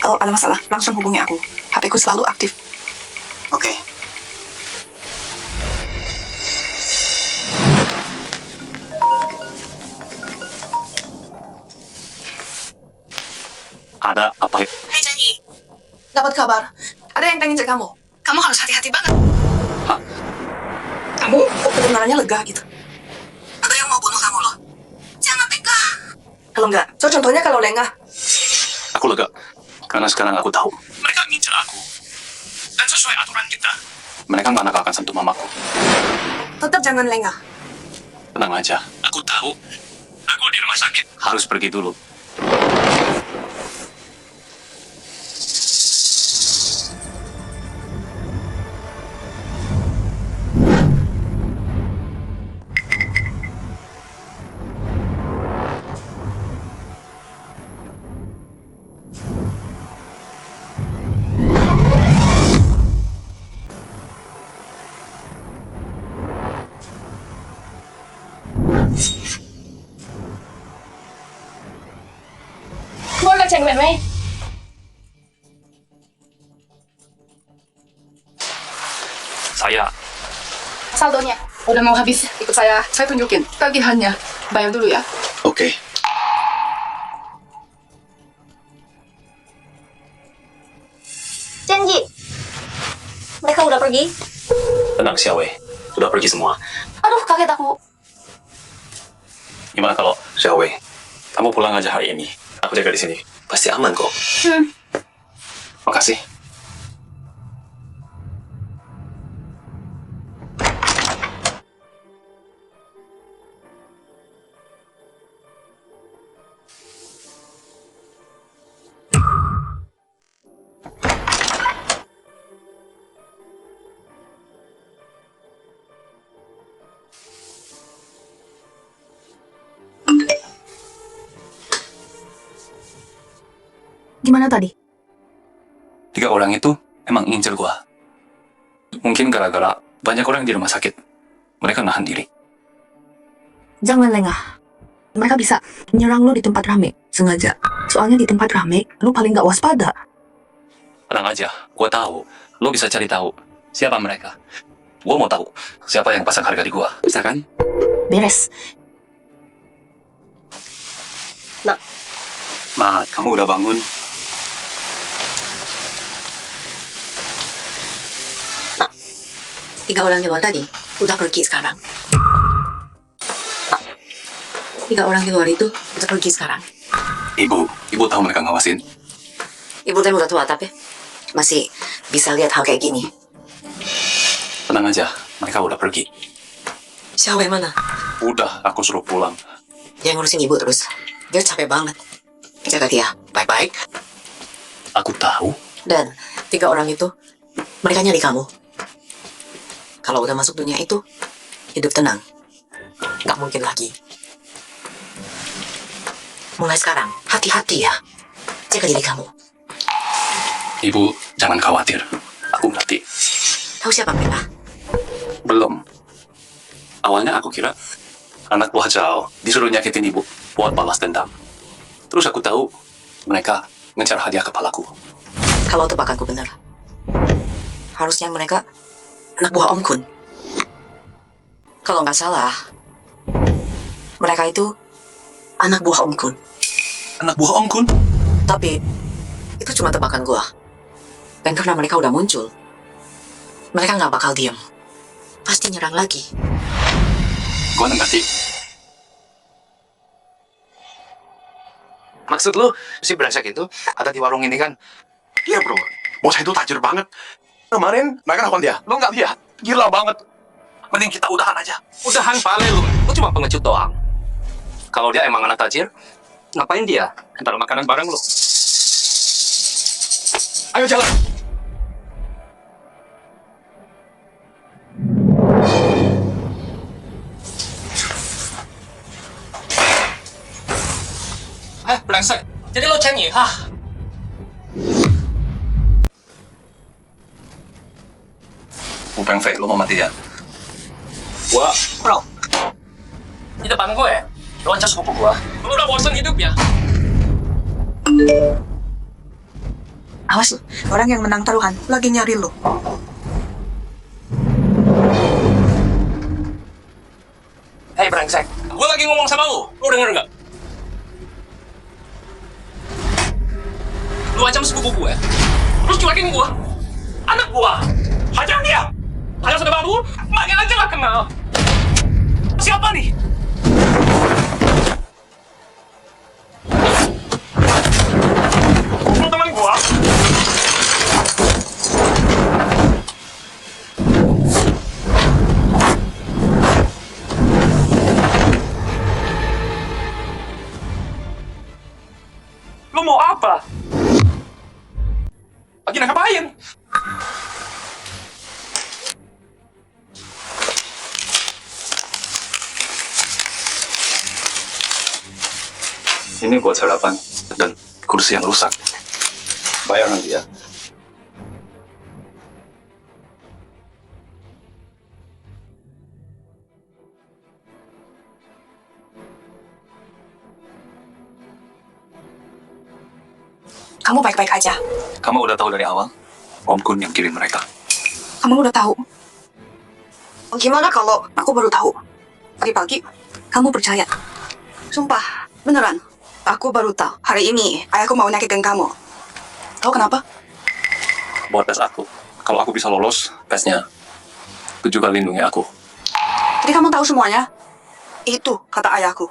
kalau ada masalah, langsung hubungi aku. HP ku selalu aktif. Oke. Ada apa? Hei Janji, Dapat kabar. Ada yang pengen cek kamu. Kamu harus hati-hati banget. Hah? Kamu kok kedengarannya lega gitu? ada yang mau bunuh kamu loh. Jangan tega. Kalau enggak, so contohnya kalau lengah. Aku lega. Karena sekarang aku tahu. Mereka ngincar aku. Dan sesuai aturan kita. Mereka nggak akan sentuh mamaku. Tetap jangan lengah. Tenang aja. Aku tahu. Aku di rumah sakit. Harus pergi dulu. Keluarga cengmen, Mei. Saya Saldonya. Udah mau habis. Ikut saya tunjukin. Tagihannya. Bayar dulu ya. oke. Janji. Mereka udah pergi. Tenang Xiaowei. Sudah pergi semua. Aduh, kaget aku. Gimana kalau Xiaowei? Kamu pulang aja hari ini. Aku jaga di sini. Pasti aman kok. Makasih. Gimana tadi? 3 orang itu emang ngincer gua. Mungkin gara-gara banyak orang di rumah sakit. Mereka nahan diri. Jangan lengah. mereka bisa nyerang lo di tempat rame, sengaja. Soalnya di tempat rame, lo paling gak waspada. Tenang aja, gua tahu. Lo bisa cari tahu siapa mereka. Gua mau tahu siapa yang pasang harga di gua. Bisa kan? Beres. Ma, kamu udah bangun? Tiga orang di luar tadi udah pergi sekarang. Tiga orang di luar itu udah pergi sekarang. Ibu tahu mereka ngawasin. Ibu teh udah tua tapi masih bisa lihat hal kayak gini. Tenang aja, mereka udah pergi. Siapa yang mana? Udah, aku suruh pulang. Dia ngurusin ibu terus. Dia capek banget. Jaga dia baik-baik. Aku tahu. Dan tiga orang itu mereka nyari kamu. Kalau udah masuk dunia itu, hidup tenang. Gak mungkin lagi. Mulai sekarang, hati-hati ya. Jaga diri kamu. Ibu, jangan khawatir. Aku ngerti. Tahu siapa mereka? Belum. Awalnya aku kira anak buah Zhao disuruh nyakitin ibu buat balas dendam. Terus aku tahu mereka ngejar hadiah kepalaku. Kalau tebakanku benar, harusnya mereka anak buah Om Kun. Kalau nggak salah, mereka itu anak buah Om Kun. Anak buah Om Kun? Tapi itu cuma tebakan gua. Dan karena mereka udah muncul, mereka nggak bakal diam. Pasti nyerang lagi. Gua ngerti. Maksud lu, si brengsek itu ada di warung ini kan? Iya bro, bos itu tajir banget. Kemarin mereka lakukan dia, lu nggak lihat? Gila banget. Mending kita udahan aja. Udahan pale lu. Lu cuma pengecut doang. Kalau dia emang anak tajir, ngapain dia ntar makanan bareng lu? Ayo jalan. Brengsek. Jadi lo cengi, hah? Upeng Fei, lo mau mati ya? Gua, bro. Di depan gue, lo ancam sepupu gua. Lo udah bosan hidup ya? Awas lo, orang yang menang taruhan lagi nyari lo. Hei brengsek, gue lagi ngomong sama lu. Lu denger nggak? Lu ancam sepupu gue, terus cuekin gue. Anak gue, hajar dia. Hajar sudah baru, manggil aja gak kenal. Siapa nih? Lu teman gue. Lu mau apa? Lagi ngapain? Ini buat sarapan dan kursi yang rusak. Bayar nanti ya. Kamu baik-baik aja. Kamu udah tahu dari awal? Om Kun yang kirim mereka. Kamu udah tahu. Gimana kalau aku baru tahu? Pagi-pagi, kamu percaya? Sumpah, beneran. Aku baru tahu. Hari ini, ayahku mau nyakitin kamu. Tahu kenapa? Buat tes aku. Kalau aku bisa lolos tesnya, itu juga lindungi aku. Jadi kamu tahu semuanya? Itu kata ayahku.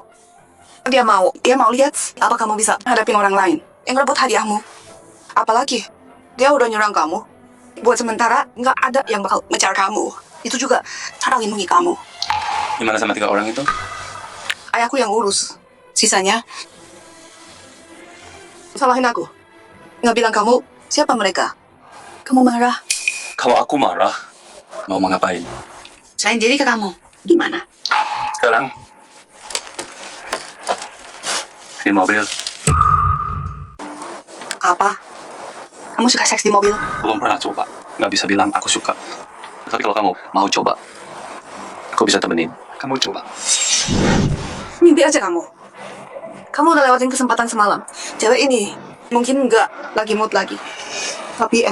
Dia mau lihat apa kamu bisa hadapin orang lain yang rebut hadiahmu. Apalagi dia udah nyerang kamu. Buat sementara nggak ada yang bakal ngejar kamu. Itu juga cara lindungi kamu. Gimana sama 3 orang itu? Ayahku yang urus. Sisanya salahin aku. Nggak bilang kamu siapa mereka. Kamu marah. Kalau aku marah, mau ngapain? Serahin diri ke kamu. Gimana? Sekarang di mobil. Apa? Kamu suka seks di mobil? Belum pernah coba. Nggak bisa bilang aku suka. Tapi kalau kamu mau coba, aku bisa temenin. Kamu coba. Mimpi aja kamu. kamu udah lewatin kesempatan semalam. Cewek ini mungkin nggak lagi mood lagi. Tapi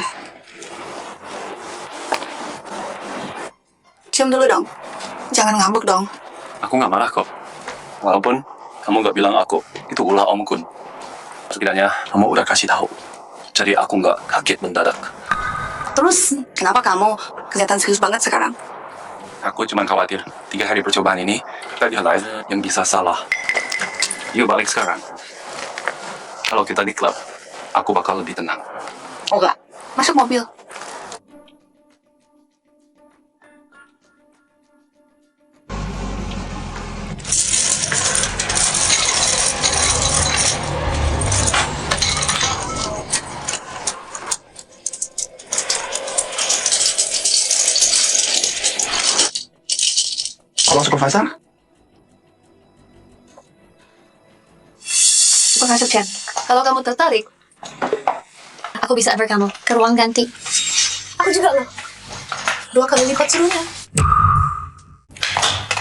cium dulu dong. Jangan ngambek dong. Aku nggak marah kok. Walaupun kamu nggak bilang aku, itu ulah Om Kun. Setidaknya kamu udah kasih tahu. Jadi aku nggak kaget mendadak. Terus kenapa kamu kelihatan serius banget sekarang? Aku cuma khawatir 3 hari percobaan ini kita dia lain yang bisa salah. Yuk balik sekarang. Kalau kita di klub, aku bakal lebih tenang. Oke, masuk mobil. Halo supervisor? Supervisor Chen, kalau kamu tertarik, aku bisa antar kamu ke ruang ganti. Aku juga loh. 2 kali lipat serunya.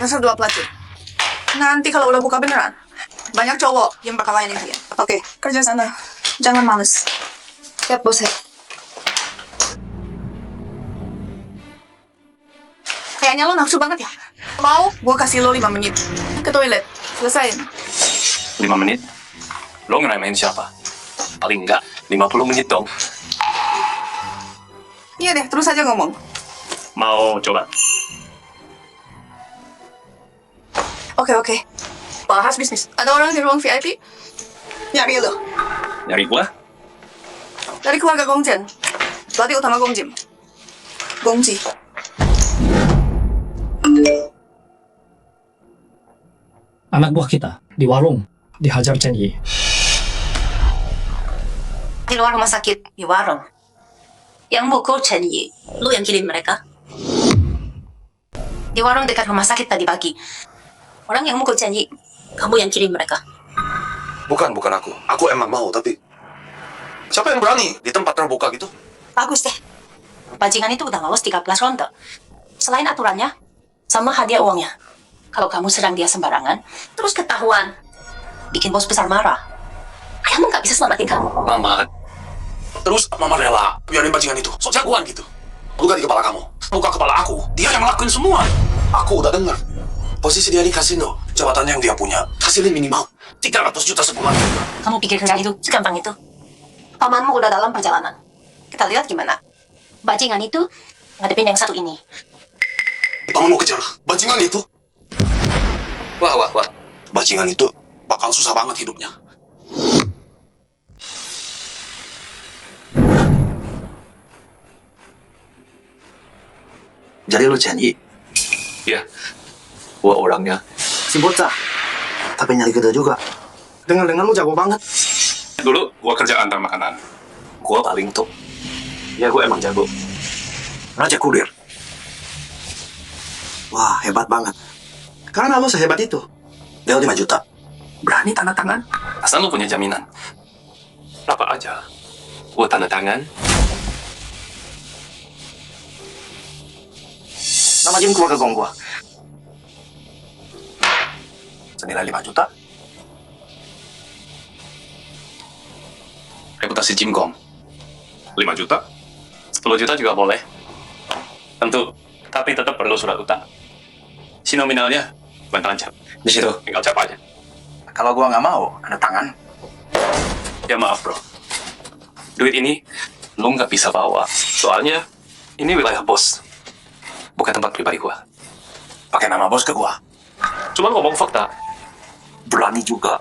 Dasar 2 pelacur. Nanti kalau udah buka beneran, banyak cowok yang bakal layanin dia. Oke, kerja sana. Jangan males. Siap, bos. Kayaknya lo nafsu banget ya. Mau, gue kasih lo 5 menit. Ke toilet. Selesain. 5 menit? Lo ngeremehin siapa? Paling enggak 50 menit dong. Iya deh, terus aja ngomong. Mau coba? Oke. Bahas bisnis. Ada orang di ruang VIP? Nyari lo. Nyari gua? Dari keluarga Gongjian. Pelatih utama Gongjim. Gongji. Anak buah kita di warung dihajar Chen Yi. Di luar rumah sakit, di warung. Yang mukul Chen Yi, lu yang kirim mereka. Di warung dekat rumah sakit tadi pagi. Orang yang mukul Chen Yi, kamu yang kirim mereka. Bukan aku. Aku emang mau, tapi... Siapa yang berani di tempat terbuka gitu? Bagus deh. Bajingan itu udah lolos 13 ronde. Selain aturannya, sama hadiah uangnya. Kalau kamu serang dia sembarangan, terus ketahuan, bikin bos besar marah. Kamu nggak bisa selamatin kamu. Mama. Terus Mama rela biarin bajingan itu. Sok jagoan gitu. Luka di kepala kamu. Luka kepala aku. Dia yang ngelakuin semua. Aku udah dengar. Posisi dia di kasino, jabatan yang dia punya, hasilnya minimal 300 juta sebulan. Kamu pikir kerja itu segampang itu? Pamanmu udah dalam perjalanan. Kita lihat gimana. Bajingan itu ngadepin yang satu ini. Paman mau kejar bajingan itu. Wah. Bajingan itu bakal susah banget hidupnya. Jadi lu Chen Yi, Iya. Gua orangnya. si bocah. Tapi nyari gede juga. Dengar-dengar lu jago banget. Dulu gua kerja antar makanan. Gua paling top. Ya gua emang jago. Raja kurir. Wah, hebat banget. Karena lu sehebat itu. Dia 5 juta. Berani tanda tangan? Asal lu punya jaminan. Apa aja. Gua tanda tangan. Nama Jim keluarga gong gua. Senilai 5 juta. Reputasi Jim Gong. 5 juta. 10 juta juga boleh. Tentu. Tapi tetap perlu surat utang. Si nominalnya bantaran cap. Di situ tinggal cap aja. Kalau gua nggak mau, tanda tangan. Ya maaf bro. Duit ini lu nggak bisa bawa. Soalnya ini wilayah bos. Bukan tempat pribadi gua. Pakai nama bos ke gua. Cuma ngomong fakta. Berani juga.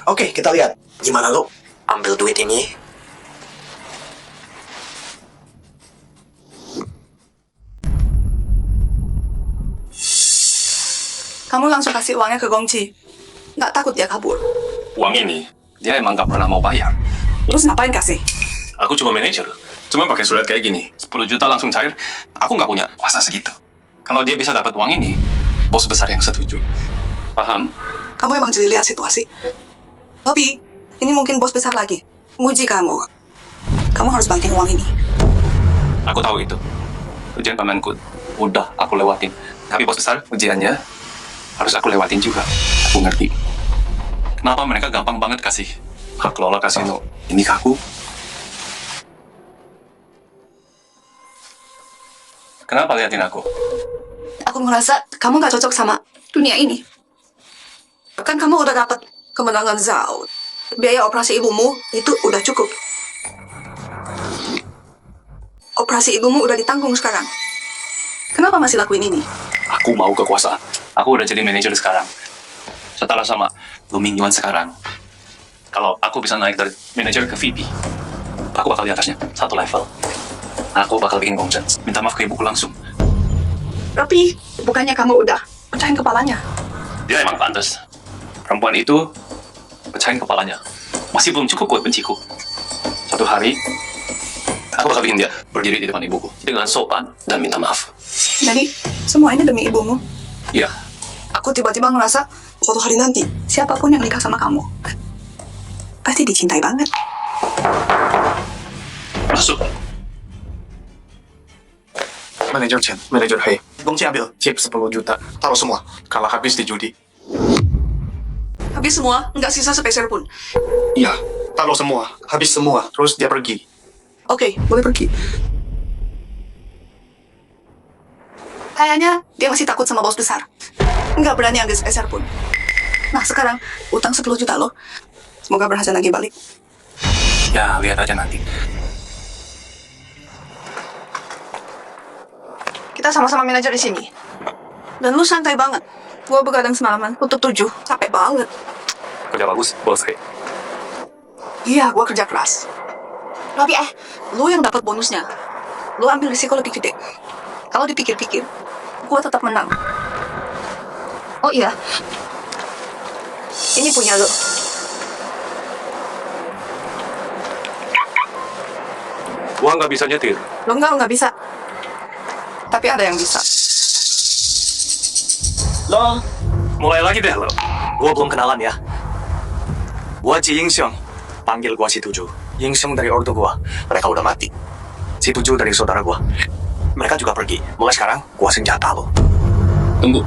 Oke, kita lihat. Gimana lu ambil duit ini? Kamu langsung kasih uangnya ke Gongji. Nggak takut dia kabur. Uang ini dia emang nggak pernah mau bayar. Terus ngapain kasih? Aku cuma manajer. Cuma pakai surat kayak gini. 10 juta langsung cair. Aku nggak punya kuasa segitu. Kalau dia bisa dapat uang ini, bos besar yang setuju. Paham? Kamu emang jadi lihat situasi. Tapi, ini mungkin bos besar lagi. Nguji kamu. Kamu harus banting uang ini. Aku tahu itu. Ujian pamanku udah aku lewatin. Tapi bos besar, ujiannya harus aku lewatin juga. Aku ngerti. Kenapa mereka gampang banget kasih hak kelola kasino ini ke aku? Kenapa liatin aku? Aku ngerasa kamu gak cocok sama dunia ini. Kan kamu udah dapat kemenangan Zhao. Biaya operasi ibumu itu udah cukup. Operasi ibumu udah ditanggung sekarang. Kenapa masih lakuin ini? Aku mau kekuasaan. Aku udah jadi manajer sekarang. Setelah sama Lu Mingyuan sekarang. Kalau aku bisa naik dari manajer ke VP, aku bakal di atasnya, satu level. Aku bakal bikin Gongchen, minta maaf ke ibuku langsung. Tapi, bukannya kamu udah pecahin kepalanya? Dia emang pantas. Perempuan itu pecahin kepalanya. Masih belum cukup buat benciku. Suatu hari, aku bakal bikin dia berdiri di depan ibuku dengan sopan dan minta maaf. Jadi, semua ini demi ibumu? Iya. Aku tiba-tiba ngerasa, suatu hari nanti, siapapun yang nikah sama kamu, pasti dicintai banget. Masuk. Manajer Chen, manajer Hei. Gongji ambil. Chip 10 juta. Taruh semua. Kalau habis di judi. Habis semua, nggak sisa sepeser pun. Iya, taruh semua. Habis semua. Terus dia pergi. Oke, boleh pergi. Kayaknya dia masih takut sama bos besar. Nggak berani ambil sepeser pun. Nah, sekarang utang 10 juta loh. Semoga berhasil lagi balik. Ya, lihat aja nanti. Kita sama-sama manajer di sini. Dan lu santai banget. Gua begadang semalaman, tutup 7. Capek banget. Kerja bagus, bos. Iya, gua kerja keras. Tapi lu yang dapat bonusnya. Lu ambil risiko lebih gede. Kalau dipikir-pikir, gua tetap menang. Oh iya. Ini punya lu. Gua nggak bisa nyetir. Lu nggak bisa. Tapi ada yang bisa. Lo, Mulai lagi deh lo. gua belum kenalan ya. Gua Ji Yingxiong. Panggil gua si Tuju. Yingxiong dari ortu gua. Mereka udah mati. Si Tuju dari saudara gua. Mereka juga pergi. Mulai sekarang, gua senjata lo. Tunggu.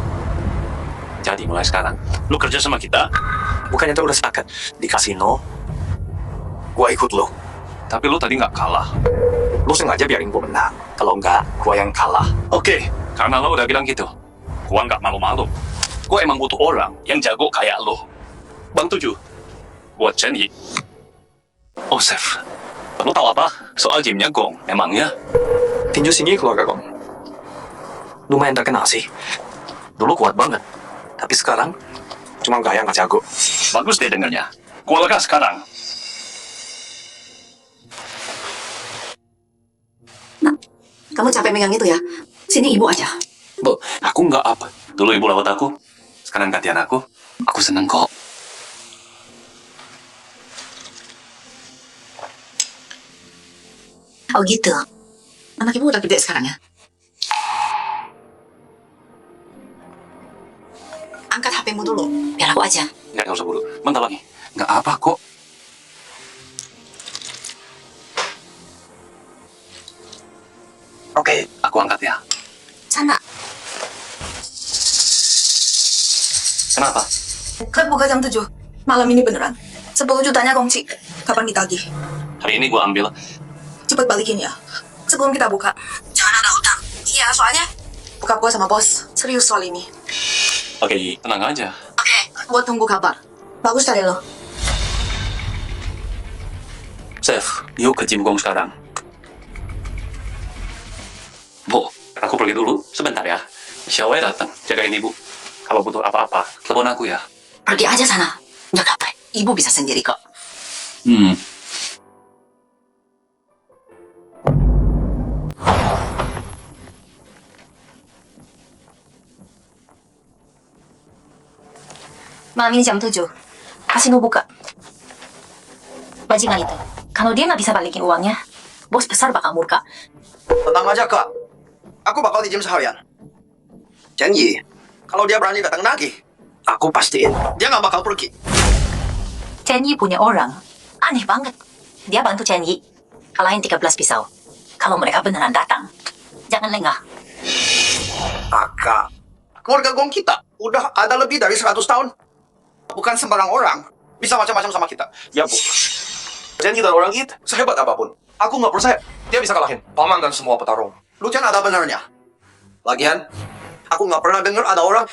Jadi mulai sekarang, lu kerja sama kita, Bukannya tuh udah sepakat di kasino. Gua ikut lo. tapi lu tadi nggak kalah. Lo sengaja biarin gua menang. Kalau enggak, gua yang kalah. Oke, karena lo udah bilang gitu, gua nggak malu-malu. Gua emang butuh orang yang jago kayak lo. Bang Tuju, buat Chen Yi. Oh, Chef, lo tahu apa soal gymnya Gong? Emangnya? Tinju sini keluarga Gong. Lumayan terkenal sih. Dulu kuat banget. Tapi sekarang, cuma gaya nggak jago. Bagus deh dengernya. Gua lega sekarang. Kamu capek megang itu ya? Sini ibu aja. Bu, aku nggak apa. Dulu ibu rawat aku, sekarang gantian aku. Aku seneng kok. Oh gitu. Anak ibu udah gede sekarang ya? Angkat HP-mu dulu, biar aku aja. Nggak usah buru. Bentar lagi. Nggak apa kok. Oke, aku angkat ya. Sana. Kenapa? Klub buka jam 7. Malam ini beneran. 10 jutanya Gongci. Kapan ditagih? Hari ini gua ambil. Cepet balikin ya. Sebelum kita buka. Jangan ada utang. Iya, soalnya buka gua sama bos. Serius soal ini. Oke, tenang aja. Oke, gua tunggu kabar. Bagus dari lo. Chef, yuk ke gym Gong sekarang. Bu, aku pergi dulu. Sebentar ya. Xiaowei datang. Jagain ibu. Kalau butuh apa-apa, telepon aku ya. Pergi aja sana. Udah capek. Ibu bisa sendiri kok. Malam ini jam 7. Kasino buka. Bajingan itu. Kalau dia nggak bisa balikin uangnya, bos besar bakal murka. Tenang aja, Kak. Aku bakal di gym seharian. Chen Yi, kalau dia berani datang lagi, Aku pastiin dia nggak bakal pergi. Chen Yi punya orang. Aneh banget. Dia bantu Chen Yi. Kalahin 13 pisau. Kalau mereka beneran datang, jangan lengah. Kakak, keluarga Gong kita udah ada lebih dari 100 tahun. Bukan sembarang orang bisa macam-macam sama kita. Ya, Bu. Chen Yi dan orang It, sehebat apapun, aku nggak percaya dia bisa kalahin paman dan semua petarung. Lu kan ada benernya. Lagian, aku nggak pernah dengar ada orang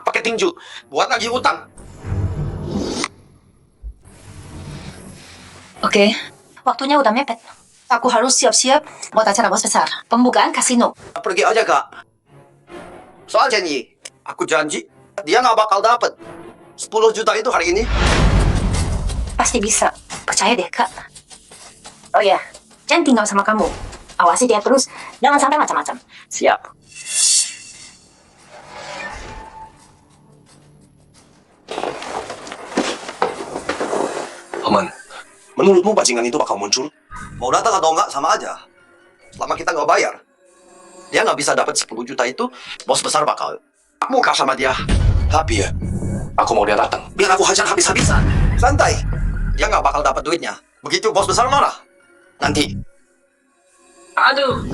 pakai tinju buat nagih utang. Oke, waktunya udah mepet. Aku harus siap-siap buat acara bos besar. Pembukaan kasino. Pergi aja, Kak. Soal Chen Yi, aku janji dia nggak bakal dapet 10 juta itu hari ini. Pasti bisa. Percaya deh, Kak. Oh ya, Chen tinggal sama kamu. Awasi dia terus. Jangan sampai macam-macam. Siap. Paman, menurutmu bajingan itu bakal muncul? Mau datang atau enggak, sama aja. Selama kita nggak bayar, dia nggak bisa dapat 10 juta itu, bos besar bakal muka sama dia. Tapi ya, aku mau dia datang. Biar aku hajar habis-habisan. Santai. Dia nggak bakal dapat duitnya. Begitu bos besar marah, nanti. Aduh.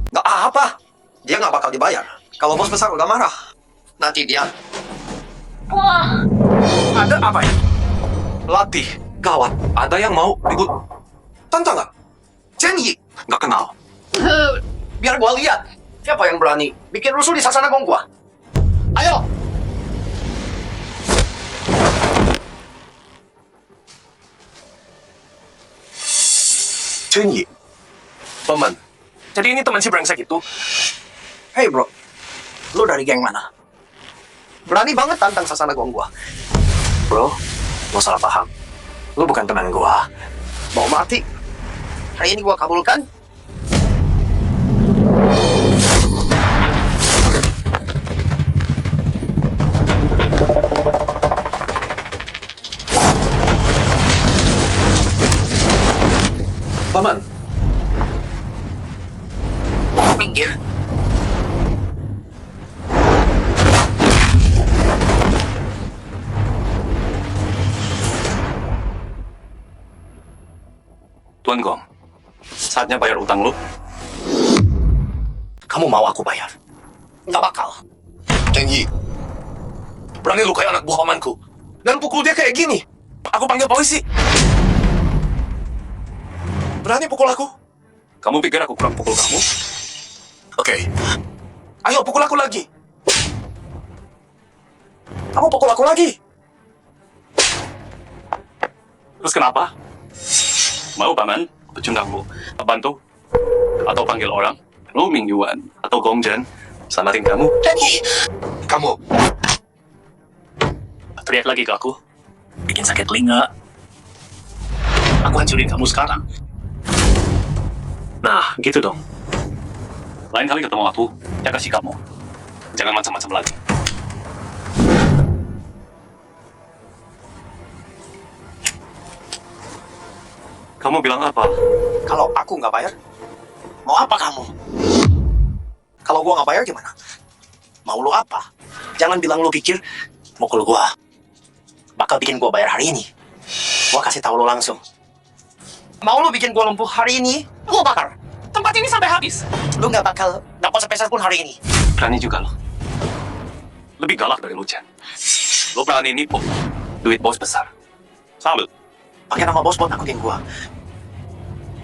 Nggak apa. Dia nggak bakal dibayar. Kalau bos besar udah marah, nanti dia Wah. Ada apa ya? Latih. Gawat. Ada yang mau ribut. Tantang nggak? Chen Yi. Nggak kenal. Biar gua lihat siapa yang berani bikin rusuh di sasana gong gua. Ayo. Chen Yi. Paman, jadi ini teman si brengsek itu? Hey bro, lu dari geng mana? Berani banget tantang sasana gong gua. Bro, lo salah paham. Lo bukan teman gua. Mau mati? Hari ini gua kabulkan. Paman, Minggir. Tuan Gong, saatnya bayar utang lu. Kamu mau aku bayar? Nggak bakal. Chen Yi. Berani lukai anak buah pamanku. Dan pukul dia kayak gini. Aku panggil polisi. Berani pukul aku? Kamu pikir aku kurang pukul kamu? Oke. Ayo pukul aku lagi. Kamu pukul aku lagi. Terus kenapa? Mau paman, pecundang lu, bantu, atau panggil orang, lu Ming Yuan, atau Gong Zhen, selamatin kamu. Chen Yi. Kamu. Teriak lagi ke aku. Bikin sakit telinga. Aku hancurin kamu sekarang. Nah, gitu dong. Lain kali ketemu aku, jaga sikapmu. Jangan macam-macam lagi. Kamu bilang apa? Kalau aku nggak bayar, mau apa kamu? Kalau gua nggak bayar gimana? Mau lu apa? Jangan bilang lu pikir mukul gua bakal bikin gua bayar hari ini. Gua kasih tahu lu langsung. Mau lu bikin gua lumpuh hari ini, gua bakar tempat ini sampai habis. Lu nggak bakal dapat sepeser pun hari ini. Berani juga lo. Lebih galak dari lu, Chen. Lo berani nipu duit bos besar. Sambil. Pakai nama bos buat nakutin gua.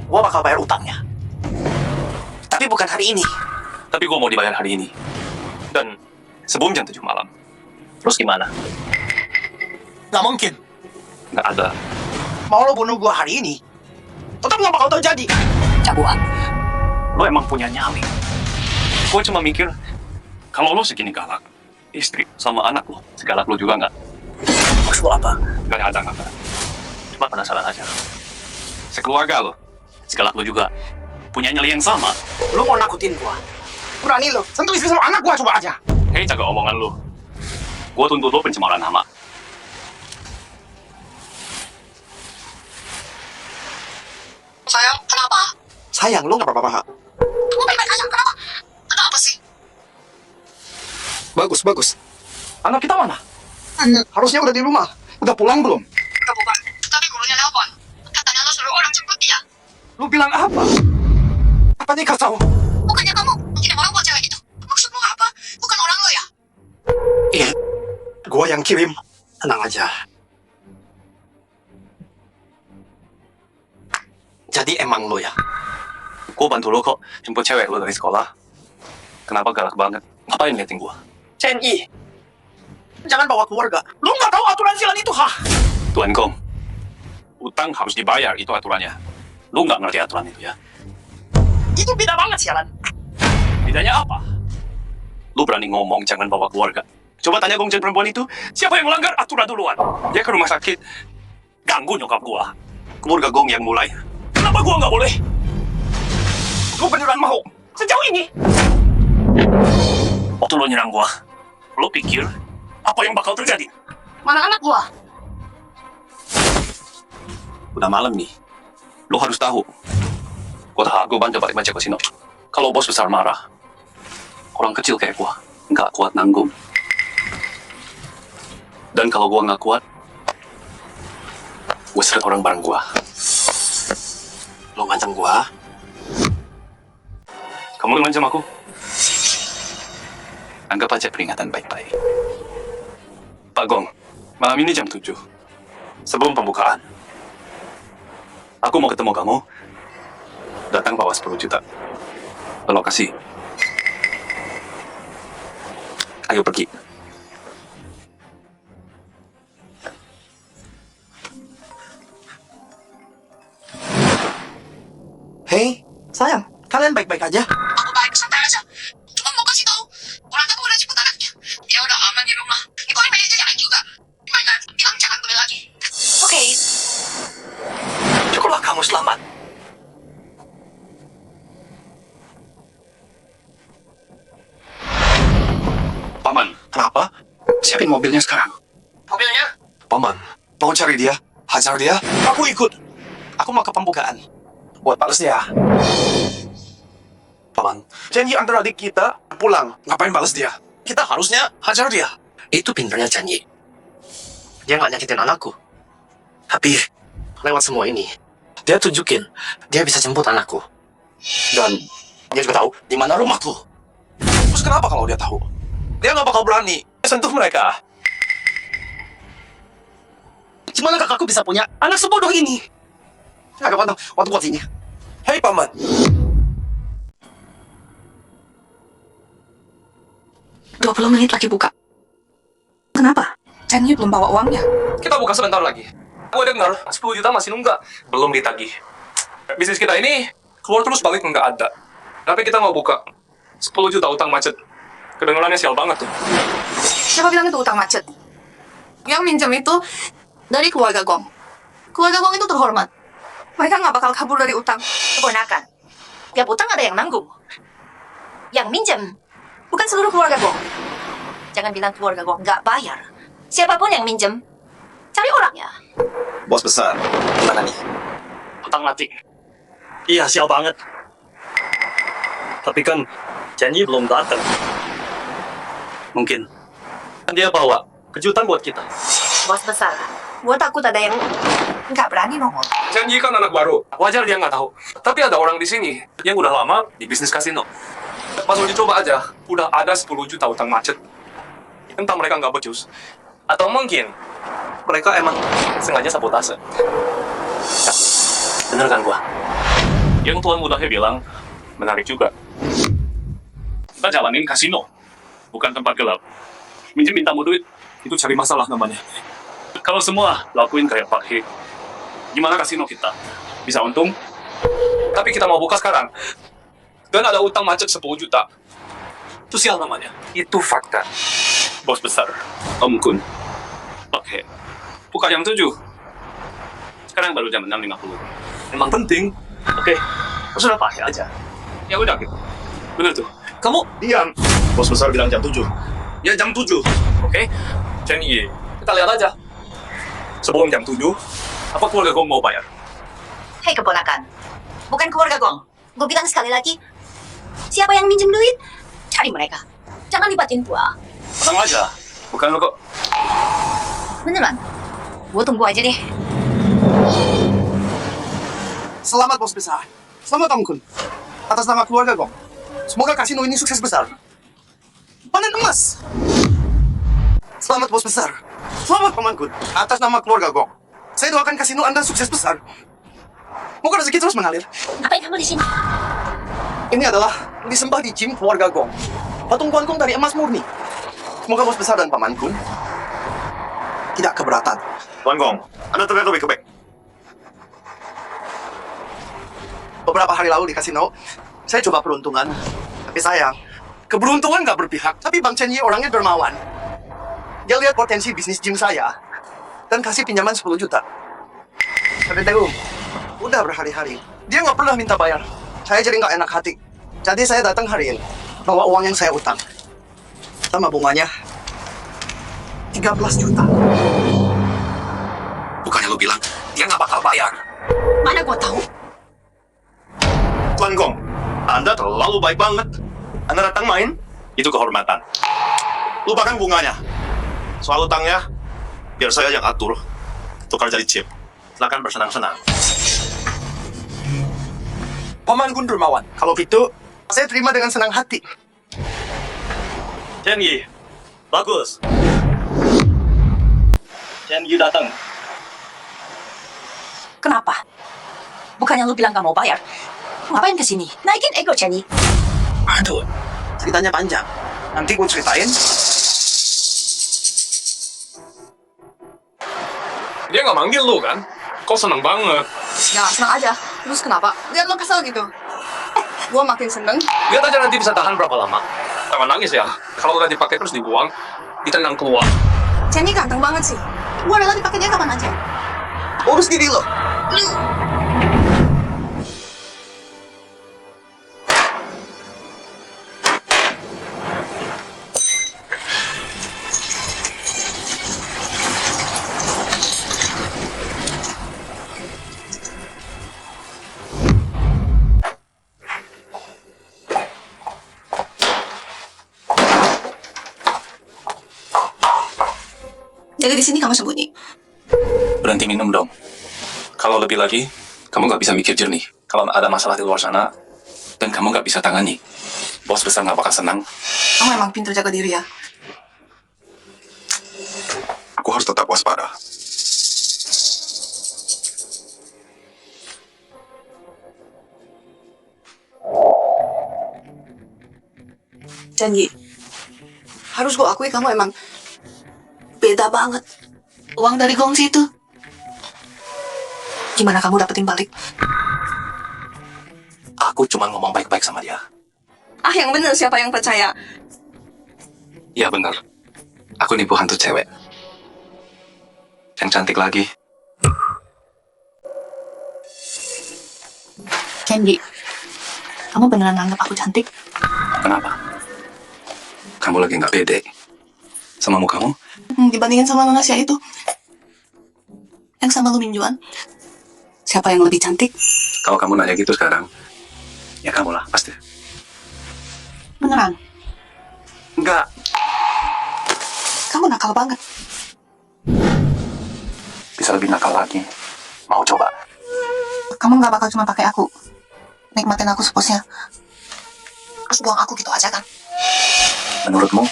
Gua bakal bayar utangnya. Tapi bukan hari ini. Tapi gue mau dibayar hari ini. Dan sebelum jam 7 malam. Terus gimana? Nggak mungkin. Nggak ada. Mau lo bunuh gua hari ini, tetap nggak bakal terjadi. Jagoan. Lo emang punya nyali. Gue cuma mikir, kalau lo segini galak, istri sama anak lo segalak lo juga nggak? Maksud lo apa? Nggak ada nggak ada. Cuma penasaran aja. Sekeluarga lo, segalak lo juga punya nyali yang sama. Lo mau nakutin gua? Berani lo, sentuh istri sama anak gua coba aja. Hei, jaga omongan lo. Gue tuntut lo pencemaran nama. Sayang, kenapa? Sayang, lo nggak apa-apa. Kamu baik-baik aja, kenapa? Ada apa sih? Bagus, bagus. Anak kita mana? Harusnya udah di rumah. Udah pulang belum? Enggak, bukan. Tapi gurunya nelpon. Katanya lo suruh orang jemput dia. Lu bilang apa? Apa nih kacau? Bukannya kamu kirim orang buat cewek itu? Maksudmu apa? Bukan orang lo ya? Iya, gua yang kirim. Tenang aja. Jadi emang lo ya? Gue bantu lo kok jemput cewek lo dari sekolah. Kenapa galak banget? Ngapain liatin gue? CNI. Jangan bawa keluarga. Lu nggak tahu aturan silan itu, ha? Tuan Kong, utang harus dibayar, itu aturannya. Lu nggak ngerti aturan itu ya? Itu beda banget sialan. Bedanya apa? Lu berani ngomong jangan bawa keluarga. Coba tanya gongjen perempuan itu, siapa yang melanggar aturan duluan? Dia ke rumah sakit, ganggu nyokap gua. Keluarga Gong yang mulai. Kenapa gua nggak boleh? Lu beneran mau? Sejauh ini? Waktu lo nyerang gua, lo pikir apa yang bakal terjadi? Mana anak gua? Udah malam nih, lo harus tahu. Gua bantu balik baca kasino. Kalau bos besar marah, orang kecil kayak gua nggak kuat nanggung. Dan kalau gua nggak kuat, gua seret orang bareng gua. Lo ngancam gua? Kamu ngancam aku? Anggap aja peringatan baik-baik. Pak Gong, malam ini jam 7. Sebelum pembukaan. Aku mau ketemu kamu. Datang bawa 10 juta. Ke lokasi. Ayo pergi. Hei, sayang, kalian baik-baik aja? Aku baik, santai aja. Cuma mau kasih tahu, orang tua udah jemput anaknya. Dia udah aman di rumah. Itu ini aja jangan juga. Gimana? Bilang jangan beli lagi. Oke. Syukurlah kamu selamat. Paman, Kenapa? siapin mobilnya sekarang. Mobilnya? Paman, mau cari dia? Hajar dia? Aku ikut. Aku mau ke pembukaan. Buat balas dia. Paman, janji antara adik kita pulang. Ngapain balas dia? Kita harusnya hajar dia. Itu pinternya Janji. Dia nggak nyakitin anakku. Tapi lewat semua ini, dia tunjukin dia bisa jemput anakku. Dan dia juga tahu di mana rumahku. Terus kenapa kalau dia tahu? Dia nggak bakal berani sentuh mereka. Gimana kakakku bisa punya anak sebodoh ini? Agak waktu buat sini. Hei paman, 20 menit lagi buka. Kenapa? Janji belum bawa uangnya. Kita buka sebentar lagi. Gue dengar 10 juta masih nunggak. Belum ditagih. Bisnis kita ini keluar terus balik nggak ada. Tapi kita mau buka 10 juta utang macet. Kedengarannya sial banget tuh. Siapa bilang itu utang macet? Yang minjem itu dari keluarga Gong. Keluarga Gong itu terhormat. Mereka nggak bakal kabur dari utang. Keponakan. Tiap utang ada yang nanggung. Yang minjem bukan seluruh keluarga Gong. Jangan bilang keluarga Gong nggak bayar. Siapapun yang minjem, cari orangnya. Bos besar, gimana nih? Utang mati. Iya, sial banget. Tapi kan Janji belum datang. Mungkin. Kan dia bawa kejutan buat kita. Bos besar, gua takut ada yang nggak berani nongol. Janji kan anak baru. Wajar dia nggak tahu. Tapi ada orang di sini yang udah lama di bisnis kasino. Pas uji coba aja, udah ada 10 juta utang macet. Entah mereka nggak becus. Atau mungkin mereka emang sengaja sabotase. Ya, bener kan gua? Yang tuan mudahnya bilang, menarik juga. Kita jalanin kasino, bukan tempat gelap. Minjem mintamu duit, Itu cari masalah namanya. kalau semua lakuin kayak Pak He, gimana kasino kita? Bisa untung? Tapi kita mau buka sekarang. Dan ada utang macet 10 juta. Itu sial namanya. Itu fakta. Bos besar, Om Kun. Oke, buka jam 7. Sekarang baru jam 6.50. Memang penting. Oke, sudah pakai aja. Ya udah gitu. Bener tuh. Kamu diam. Bos besar bilang jam 7. Ya jam 7. Oke? Janji. Kita lihat aja. Sebelum jam 7, apa keluarga Gong mau bayar? Hei keponakan, bukan keluarga Gong. Gue bilang sekali lagi, siapa yang minjem duit, cari mereka. Jangan libatin gua. Tenang aja, Bukan lo kok. Beneran? Gue tunggu aja deh. Selamat bos besar. Selamat Om Kun. Atas nama keluarga Gong. Semoga kasino ini sukses besar. Panen emas. Selamat bos besar. Selamat Paman Kun. Atas nama keluarga Gong. Saya doakan kasino Anda sukses besar. Moga rezeki terus mengalir. Ngapain kamu di sini? Ini adalah disembah di gym keluarga Gong. Patung Tuan Gong dari emas murni. Semoga bos besar dan Paman Kun tidak keberatan. Tuan Gong, Anda terlihat lebih kebek. Beberapa hari lalu di kasino, saya coba peruntungan. Tapi sayang, keberuntungan nggak berpihak. Tapi Bang Chen Yi orangnya dermawan. Dia lihat potensi bisnis gym saya dan kasih pinjaman 10 juta. Tapi tahu, udah berhari-hari. Dia nggak pernah minta bayar. Saya jadi nggak enak hati. Jadi saya datang hari ini, bawa uang yang saya utang. Sama bunganya, 13 juta. Bukannya lu bilang dia nggak bakal bayar. Mana gue tahu? Tuan Gong, Anda terlalu baik banget. Anda datang main, itu kehormatan. Lupakan bunganya. Soal utangnya, biar saya yang atur. Tukar jadi chip. Silakan bersenang-senang. Paman Kun dermawan. Kalau gitu, saya terima dengan senang hati. Chen Yi, bagus. Chen Yi datang. Kenapa? Bukannya lu bilang gak mau bayar? Ngapain kesini? Naikin ego, Jenny. Aduh, ceritanya panjang. Nanti gue ceritain. Dia nggak manggil lu kan? Kok seneng banget? Ya, senang aja. Terus kenapa? Lihat lo kesel gitu. Gue makin seneng. Lihat aja nanti bisa tahan berapa lama. Jangan nangis ya. Kalau udah dipakai terus dibuang, ditendang keluar. Jenny ganteng banget sih. Gue rela dipakai dia kapan aja. Urus diri lo. Jadi di sini kamu sembunyi. Berhenti minum dong. Kalau lebih lagi, kamu nggak bisa mikir jernih. Kalau ada masalah di luar sana, dan kamu nggak bisa tangani, bos besar nggak bakal senang. Kamu emang pintar jaga diri ya. Aku harus tetap waspada. Janji. Harus gue akui kamu emang beda banget. Uang dari gongsi itu. Gimana kamu dapetin balik? Aku cuma ngomong baik-baik sama dia. Ah, yang bener siapa yang percaya? Iya benar. Aku nipu hantu cewek. Yang cantik lagi. Candy, kamu beneran nganggap aku cantik? Kenapa? Kamu lagi nggak pede sama mukamu? Dibandingin sama manusia itu. Yang sama lu minjuan. Siapa yang lebih cantik? Kalau kamu nanya gitu sekarang, ya kamu lah pasti. Beneran? Enggak. Kamu nakal banget. Bisa lebih nakal lagi. Mau coba? Kamu nggak bakal cuma pakai aku. Nikmatin aku sepuasnya. Terus buang aku gitu aja kan? Menurutmu?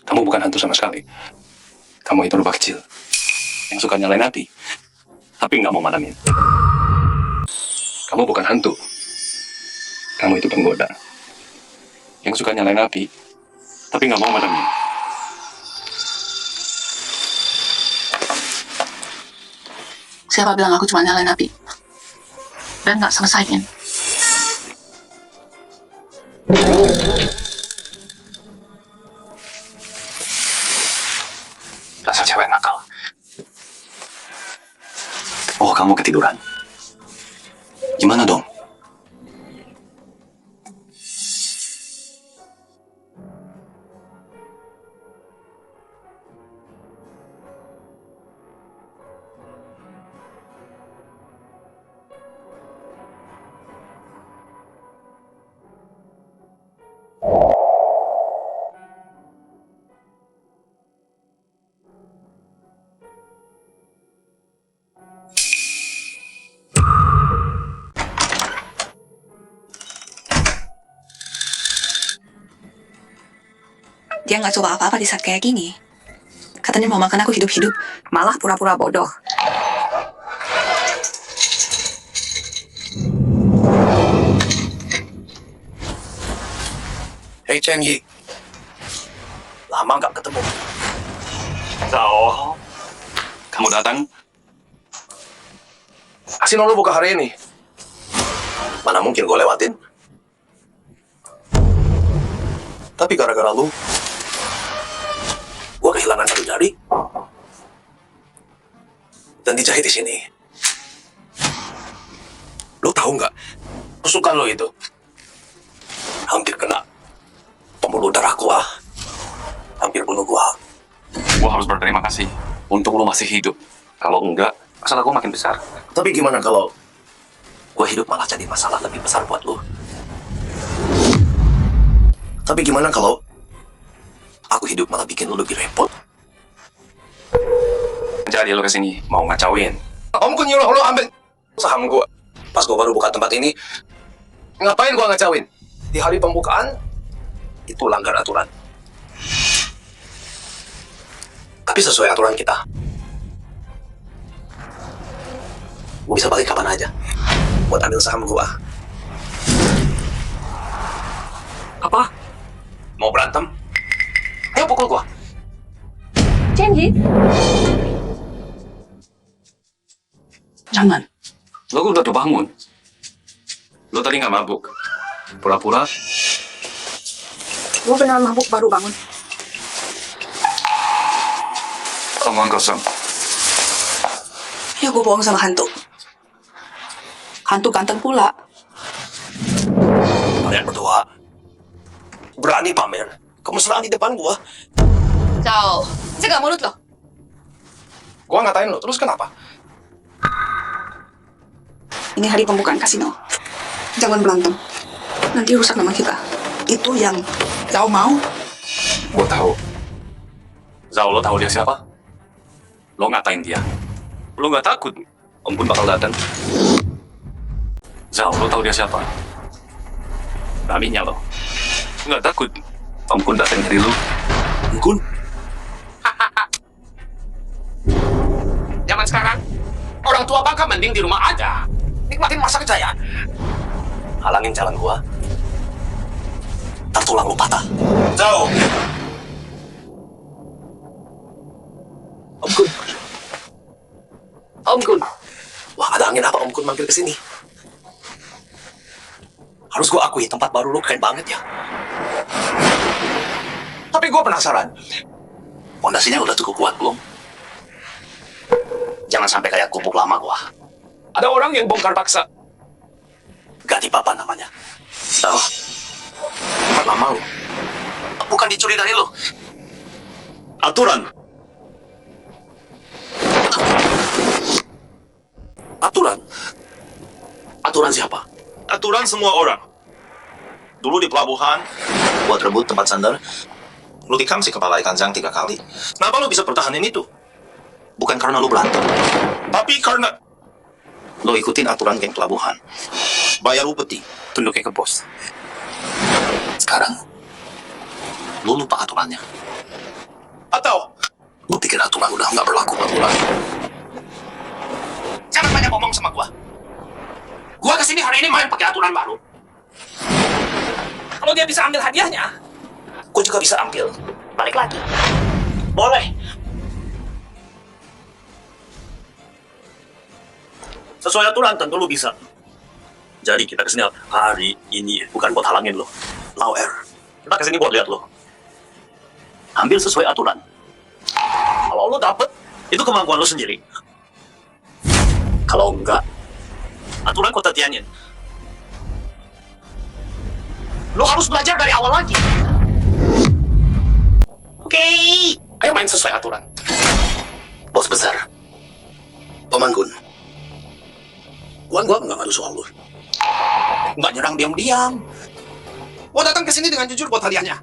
Kamu bukan hantu sama sekali. Kamu itu rubah kecil. Yang suka nyalain api. Tapi nggak mau madamin. Kamu bukan hantu. Kamu itu penggoda. Yang suka nyalain api. Tapi nggak mau madamin. Siapa bilang aku cuma nyalain api? Dan nggak selesaiin. Dasar cewek nakal. Oh, kamu ketiduran. Gimana dong? Dia nggak coba apa-apa di saat kayak gini. Katanya mau makan aku hidup-hidup, malah pura-pura bodoh. Hei Cheng Yi, lama nggak ketemu. Zhao, kamu datang? Kasino lu buka hari ini. Mana mungkin gue lewatin? Tapi gara-gara lu, gue kehilangan satu jari dan dijahit di sini. Lu tahu nggak? Tusukan lo itu hampir kena pembuluh darah gua, hampir bunuh gua. Gua harus berterima kasih. Untung lu masih hidup. Kalau enggak, masalah gua makin besar. Tapi gimana kalau gua hidup malah jadi masalah lebih besar buat lu? Tapi gimana kalau aku hidup malah bikin lu lebih repot? Jadi lu kesini mau ngacauin. Om kun nyuruh lu ambil saham gua. Pas gua baru buka tempat ini, ngapain gua ngacauin? Di hari pembukaan, itu langgar aturan. Tapi sesuai aturan kita. Gua bisa balik kapan aja buat ambil saham gua. Apa? Mau berantem? Ayo pukul gua. Janji. Jangan. Lo udah tuh bangun. Lo tadi nggak mabuk. Pura-pura. Gue beneran mabuk baru bangun. Omong kosong. Ya gue bohong sama hantu. Hantu ganteng pula. Kalian berdua berani pamer kemesraan di depan gua. Zhao, jaga mulut lo. Gua ngatain lo, terus kenapa? Ini hari pembukaan kasino. Jangan berantem. Nanti rusak nama kita. Itu yang Zhao mau. Gua tahu. Zhao, lo tahu dia siapa? Lo ngatain dia. Lo nggak takut Om Kun bakal datang? Zhao, lo tahu dia siapa? Beraninya lo. Nggak takut Om Kun datang dari lo? Om Kun? Zaman sekarang, orang tua bangka mending di rumah aja. Nikmatin masa kejayaan. Halangin jalan gua. Ntar tulang lu patah. Jauh. Om Kun. Om Kun. Wah, ada angin apa Om Kun mampir ke sini? Harus gua akui tempat baru lu keren banget ya. Tapi gua penasaran. Pondasinya udah cukup kuat belum? Jangan sampai kayak gubuk lama gua. Ada orang yang bongkar paksa. Ganti papa namanya. Tahu? Tempat lama lu. Bukan dicuri dari lu. Aturan. Aturan? Aturan siapa? Aturan semua orang. Dulu di pelabuhan, buat rebut tempat sandar, lu tikam si kepala ikan jang 3 kali. Kenapa lu bisa pertahanin itu? Bukan karena lu berantem. Tapi karena Lo ikutin aturan geng pelabuhan. bayar upeti. Tunduknya ke bos. Sekarang, lu lupa aturannya. Atau Lu pikir aturan udah nggak berlaku buat lu lagi. Jangan banyak ngomong sama gua. Gua kesini hari ini main pakai aturan baru. Kalau dia bisa ambil hadiahnya, Gue juga bisa ambil. balik lagi. Boleh. sesuai aturan tentu lu bisa. Jadi kita kesini hari ini bukan buat halangin lo. Lauer. Kita kesini buat lihat lo. Ambil sesuai aturan. Kalau lo dapet, itu kemampuan lo sendiri. Kalau enggak, Aturan kota Tianyin. Lo harus belajar dari awal lagi. Oke, ayo main sesuai aturan. bos besar. Paman Kun. Gua nggak ngadu soal lu. Nggak nyerang diam-diam. Gua datang ke sini dengan jujur buat hadiahnya.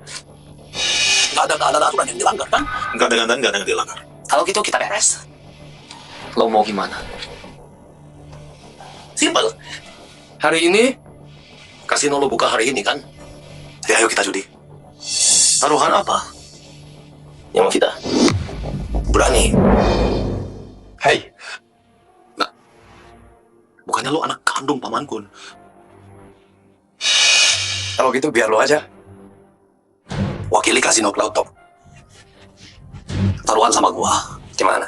Nggak ada aturan yang dilanggar kan? Nggak ada gandan, nggak ada yang dilanggar. Kalau gitu kita beres. Lo mau gimana? Simpel. Hari ini, kasino lo buka hari ini kan? Ya ayo kita judi. Taruhan apa? Yang mau kita berani. Hei. Nah, bukannya lo anak kandung Paman Kun? Kalau gitu biar lo aja. Wakili kasino Cloud Top. Taruhan sama gua. Gimana?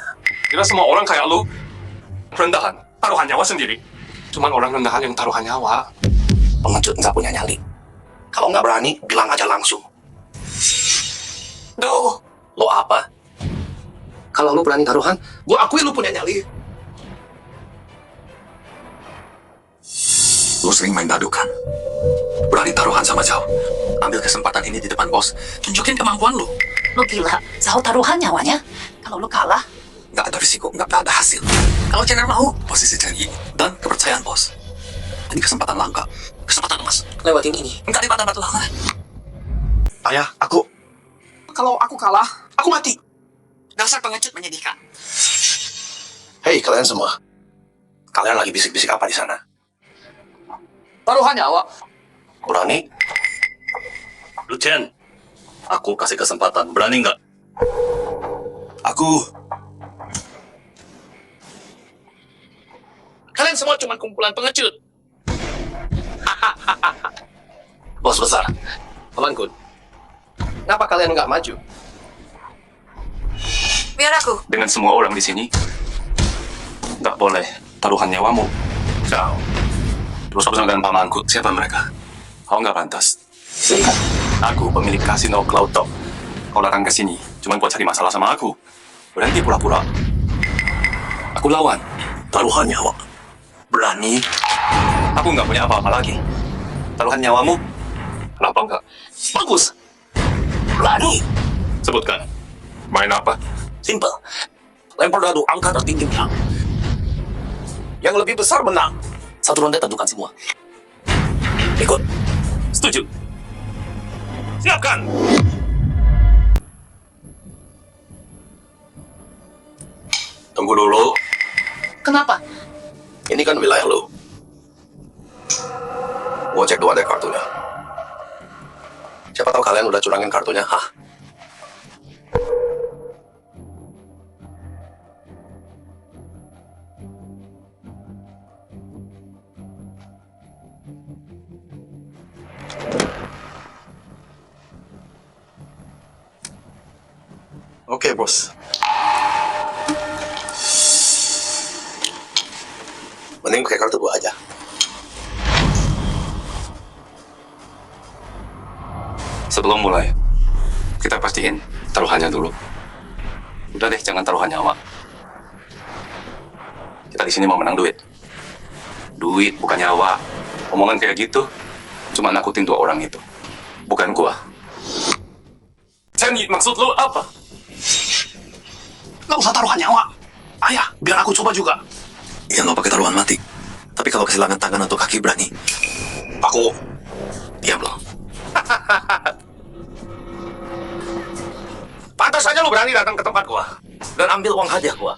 Kira semua orang kayak lu rendahan, taruhan nyawa sendiri. Cuman orang rendahan yang taruhan nyawa. Pengecut nggak punya nyali. Kalau nggak berani, bilang aja langsung. Duh, lo apa? Kalau lo berani taruhan, gua akui lo punya nyali. Lu sering main dadu kan? Berani taruhan sama Zhao. Ambil kesempatan ini di depan bos. Tunjukin kemampuan lu. Lo gila, Zhao taruhan nyawanya. Kalau lo kalah, Nggak ada risiko, nggak ada hasil. Kalau Jenner mau, posisi janji dan kepercayaan bos. Ini kesempatan langka. Kesempatan emas. Lewatin ini. Nggak dibatas lama. Ayah, aku... Kalau aku kalah, aku mati. Dasar pengecut menyedihkan. Hei kalian semua, kalian lagi bisik-bisik apa di sana? Taruhan nyawa. Berani? Lu Chen, aku kasih kesempatan. Berani nggak? Aku... Kalian semua cuma kumpulan pengecut. Bos besar, Paman Kun. Kenapa kalian nggak maju? Biar aku. Dengan semua orang di sini, nggak boleh taruhan nyawamu. Zhao. Terus bersama dengan pamanku, siapa mereka? Kau nggak pantas. Aku pemilik kasino Cloud Top. Kau datang ke sini cuma buat cari masalah sama aku. Berhenti pura-pura. Aku lawan. Taruhan nyawa. Berani? Aku nggak punya apa-apa lagi. Taruhan nyawamu? Kenapa enggak? Bagus. Berani? Sebutkan. Main apa? Simple. Lempar dadu angka tertingginya. Yang lebih besar menang. Satu ronde tentukan semua. Ikut. Setuju. Siapkan. Tunggu dulu. kenapa? Ini kan wilayah lo. Gua cek dulu ada kartunya. Siapa tahu kalian udah curangin kartunya, hah? Oke, bos. Mending pakai kartu gua aja. Sebelum mulai, kita pastiin taruhannya dulu. Udah deh, jangan taruhan nyawa. Kita di sini mau menang duit. Duit bukan nyawa. Omongan kayak gitu, cuma nakutin dua orang itu. Bukan gua. Chen, maksud lu apa? Nggak usah taruhan nyawa. Ayah, biar aku coba juga. Ya nggak pakai taruhan mati. Tapi kalau kehilangan tangan atau kaki berani. Aku Diam loh. pantas saja lu berani datang ke tempat gua dan ambil uang hadiah gua.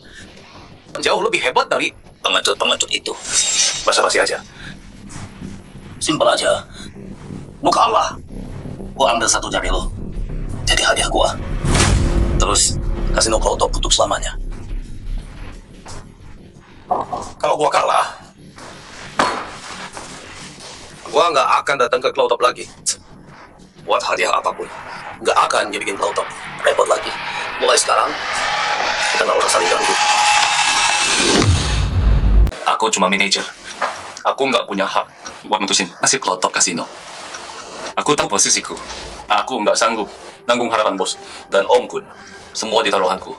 Jauh lebih hebat dari pengecut-pengecut itu. Basa-basi aja. Simpel aja. Lu kalah. Gua ambil satu jari lu. Jadi hadiah gua. Terus kasino Cloud Top tutup selamanya. Kalau gua kalah, gua nggak akan datang ke Cloud Top lagi. Buat hadiah apapun, nggak akan jadiin Cloud Top repot lagi. Mulai sekarang, kita nggak usah saling ganggu. Aku cuma manajer. Aku nggak punya hak buat mutusin nasib Cloud Top Casino. Aku tahu posisiku. Aku nggak sanggup nanggung harapan bos dan Om Kun. Semua di taruhanku.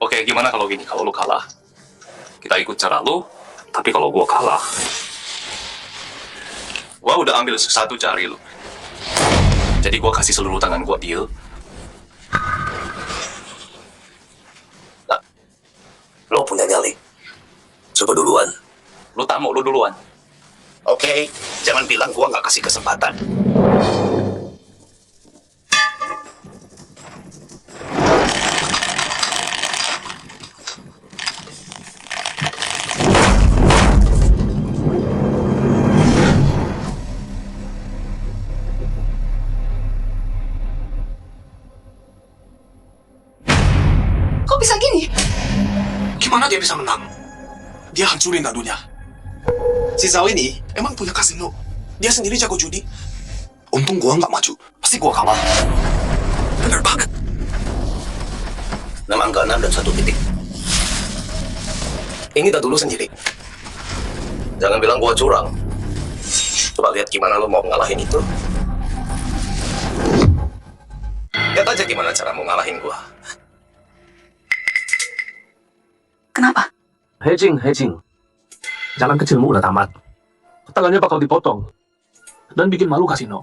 Oke, gimana kalau gini? Kalau lu kalah, kita ikut cara lu. Tapi kalau gua kalah, gua udah ambil satu jari lu. Jadi gua kasih seluruh tangan gua deal. Nah, lo punya nyali. Coba duluan. Lu tamu, lu duluan. Oke, jangan bilang gua nggak kasih kesempatan. Mana dia bisa menang? Dia hancurin dadunya. Si Zhao ini emang punya kasino. Dia sendiri jago judi. Untung gua nggak maju. Pasti gua kalah. Bener banget. 6 angka 6 dan 1 titik. Ini dulu sendiri. Jangan bilang gua curang. Coba lihat gimana lo mau ngalahin itu. Lihat aja gimana cara mau ngalahin gua. Kenapa? Hedging. Jalan kecilmu udah tamat. Tangannya bakal dipotong. Dan bikin malu kasino.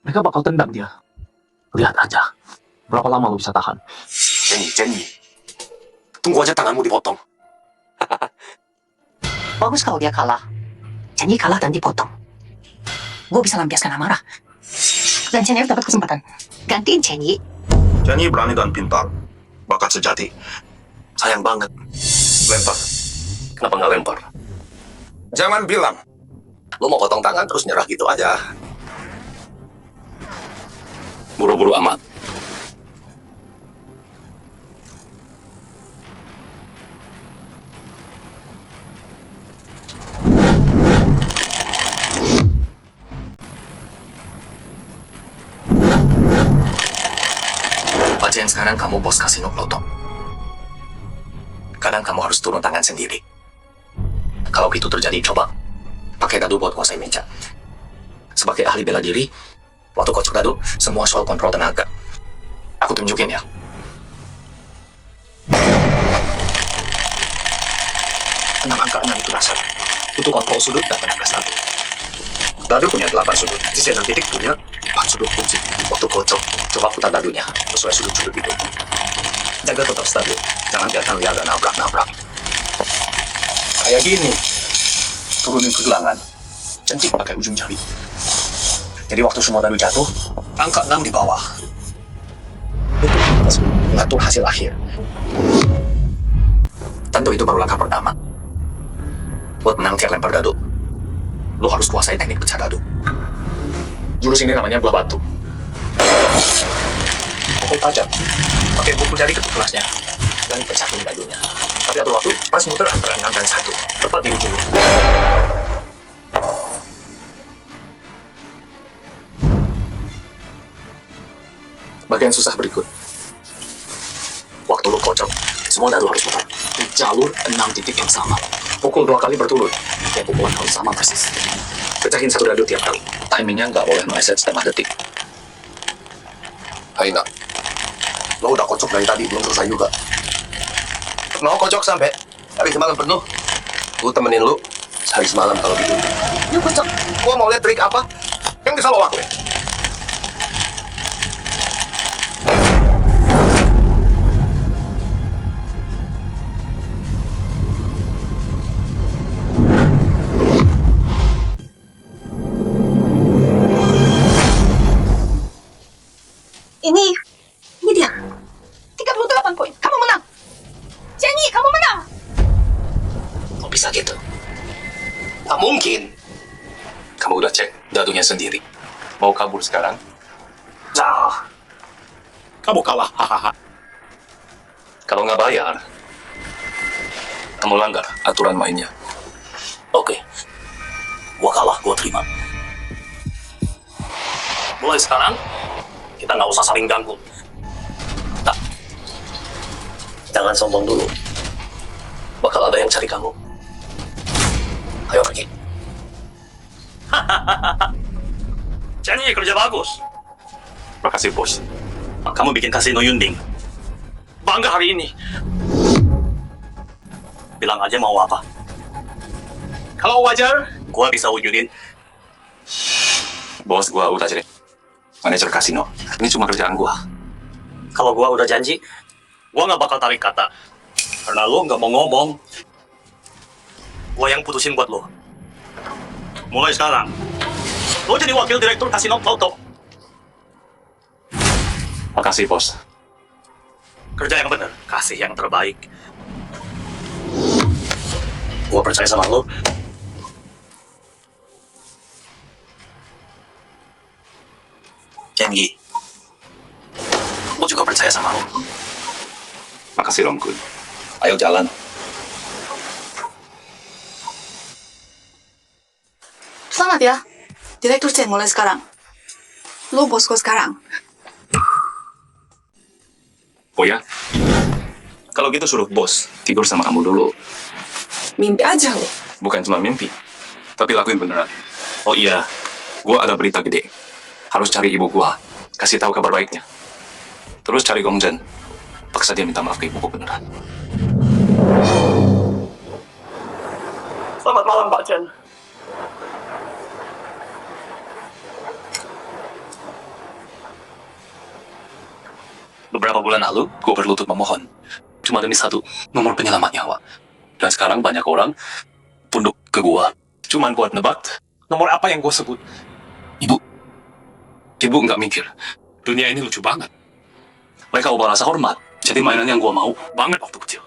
Mereka bakal tendang dia. Lihat aja. Berapa lama lu bisa tahan? Jenny. Tunggu aja tanganmu dipotong. Bagus kalau dia kalah. Jenny kalah dan dipotong. Gue bisa lampiaskan amarah. Dan Jenny dapat kesempatan. Gantiin Jenny. Jenny berani dan pintar. Bakat sejati. Sayang banget. Lempar. Kenapa nggak lempar? Jangan bilang lo mau potong tangan terus nyerah gitu aja. Buru-buru amat. Bagian sekarang kamu bos kasino Pluto. Kadang kamu harus turun tangan sendiri. Kalau itu terjadi, coba pakai dadu buat kuasai meja. Sebagai ahli bela diri, waktu kocok dadu, semua soal kontrol tenaga. Aku tunjukin ya. Enam angka 6 itu dasar. Untuk kontrol sudut dan tenaga satu. Dadu punya 8 sudut, sisi 6 titik punya 4 sudut kunci. Waktu kocok, coba putar dadunya sesuai sudut-sudut itu. Jaga tetap stabil, jangan biarkan liar dan nabrak-nabrak. Kayak gini, turunin ke gelangan, centik pakai ujung jari. Jadi waktu semua dadu jatuh, angka 6 di bawah. Itu mengatur hasil akhir. Tentu itu baru langkah pertama. Buat menang tiap lempar dadu, lo harus kuasai teknik pecah dadu. Jurus ini namanya buah batu. Pukul tajam, pakai pukul jari ketuk kelasnya, dan pecahin dadunya. Tapi atur waktu, pas muter antara 6 dan 1, tepat di ujung. Bagian susah berikut. Waktu lo kocok, semua dadu harus muter di jalur 6 titik yang sama. Pukul 2 kali berturut, tiap pukulan harus sama persis. Pecahin satu dadu tiap kali. Timingnya nggak boleh meleset setengah detik. Hai nak, lo udah kocok dari tadi, belum selesai juga. Mau kocok sampai hari semalam penuh. Gue temenin lu sehari semalam kalau gitu. Yuk kocok. Gua mau lihat trik apa yang bisa lo lakuin. Ini dia. 38 poin. Kamu menang. Jenny, kamu menang. Kok bisa gitu? Tak mungkin. Kamu udah cek dadunya sendiri. Mau kabur sekarang? Nah, kamu kalah. Hahaha. Kalau nggak bayar, kamu langgar aturan mainnya. Oke. Gua kalah, gua terima. Mulai sekarang, kita nggak usah saling ganggu. Tak. Jangan sombong dulu. Bakal ada yang cari kamu. Ayo pergi. Jenny kerja bagus. Makasih bos. Kamu bikin kasino Yunding. Bangga hari ini. Bilang aja mau apa. Kalau wajar, gua bisa wujudin. Bos gua udah jadi manajer kasino. Ini cuma kerjaan gua. Kalau gua udah janji, gua nggak bakal tarik kata. Karena lo nggak mau ngomong. Gua yang putusin buat lo. Mulai sekarang, lo jadi wakil direktur kasino Pluto. Makasih bos. Kerja yang benar, kasih yang terbaik. Gua percaya sama lo. Jengi, gua juga percaya sama lo. Makasih Romkun. Ayo jalan. ya, Direktur Chen mulai sekarang. Lo bosku sekarang. Oh ya? Kalau gitu suruh bos tidur sama kamu dulu. Mimpi aja lo. Bukan cuma mimpi, tapi lakuin beneran. Oh iya, gua ada berita gede. Harus cari ibu gua, kasih tahu kabar baiknya. Terus cari Gongzen, paksa dia minta maaf ke ibuku beneran. Selamat malam, Pak Chen. Beberapa bulan lalu, gue berlutut memohon. Cuma demi satu, nomor penyelamat nyawa. Dan sekarang banyak orang tunduk ke gua. Cuman buat nebak, Nomor apa yang gue sebut? ibu nggak mikir. Dunia ini lucu banget. Mereka ubah rasa hormat, jadi mainan yang gua mau banget waktu kecil.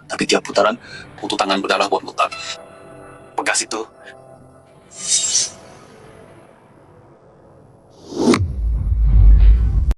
Tapi tiap putaran, butuh tangan berdarah buat mutar. Bekas itu,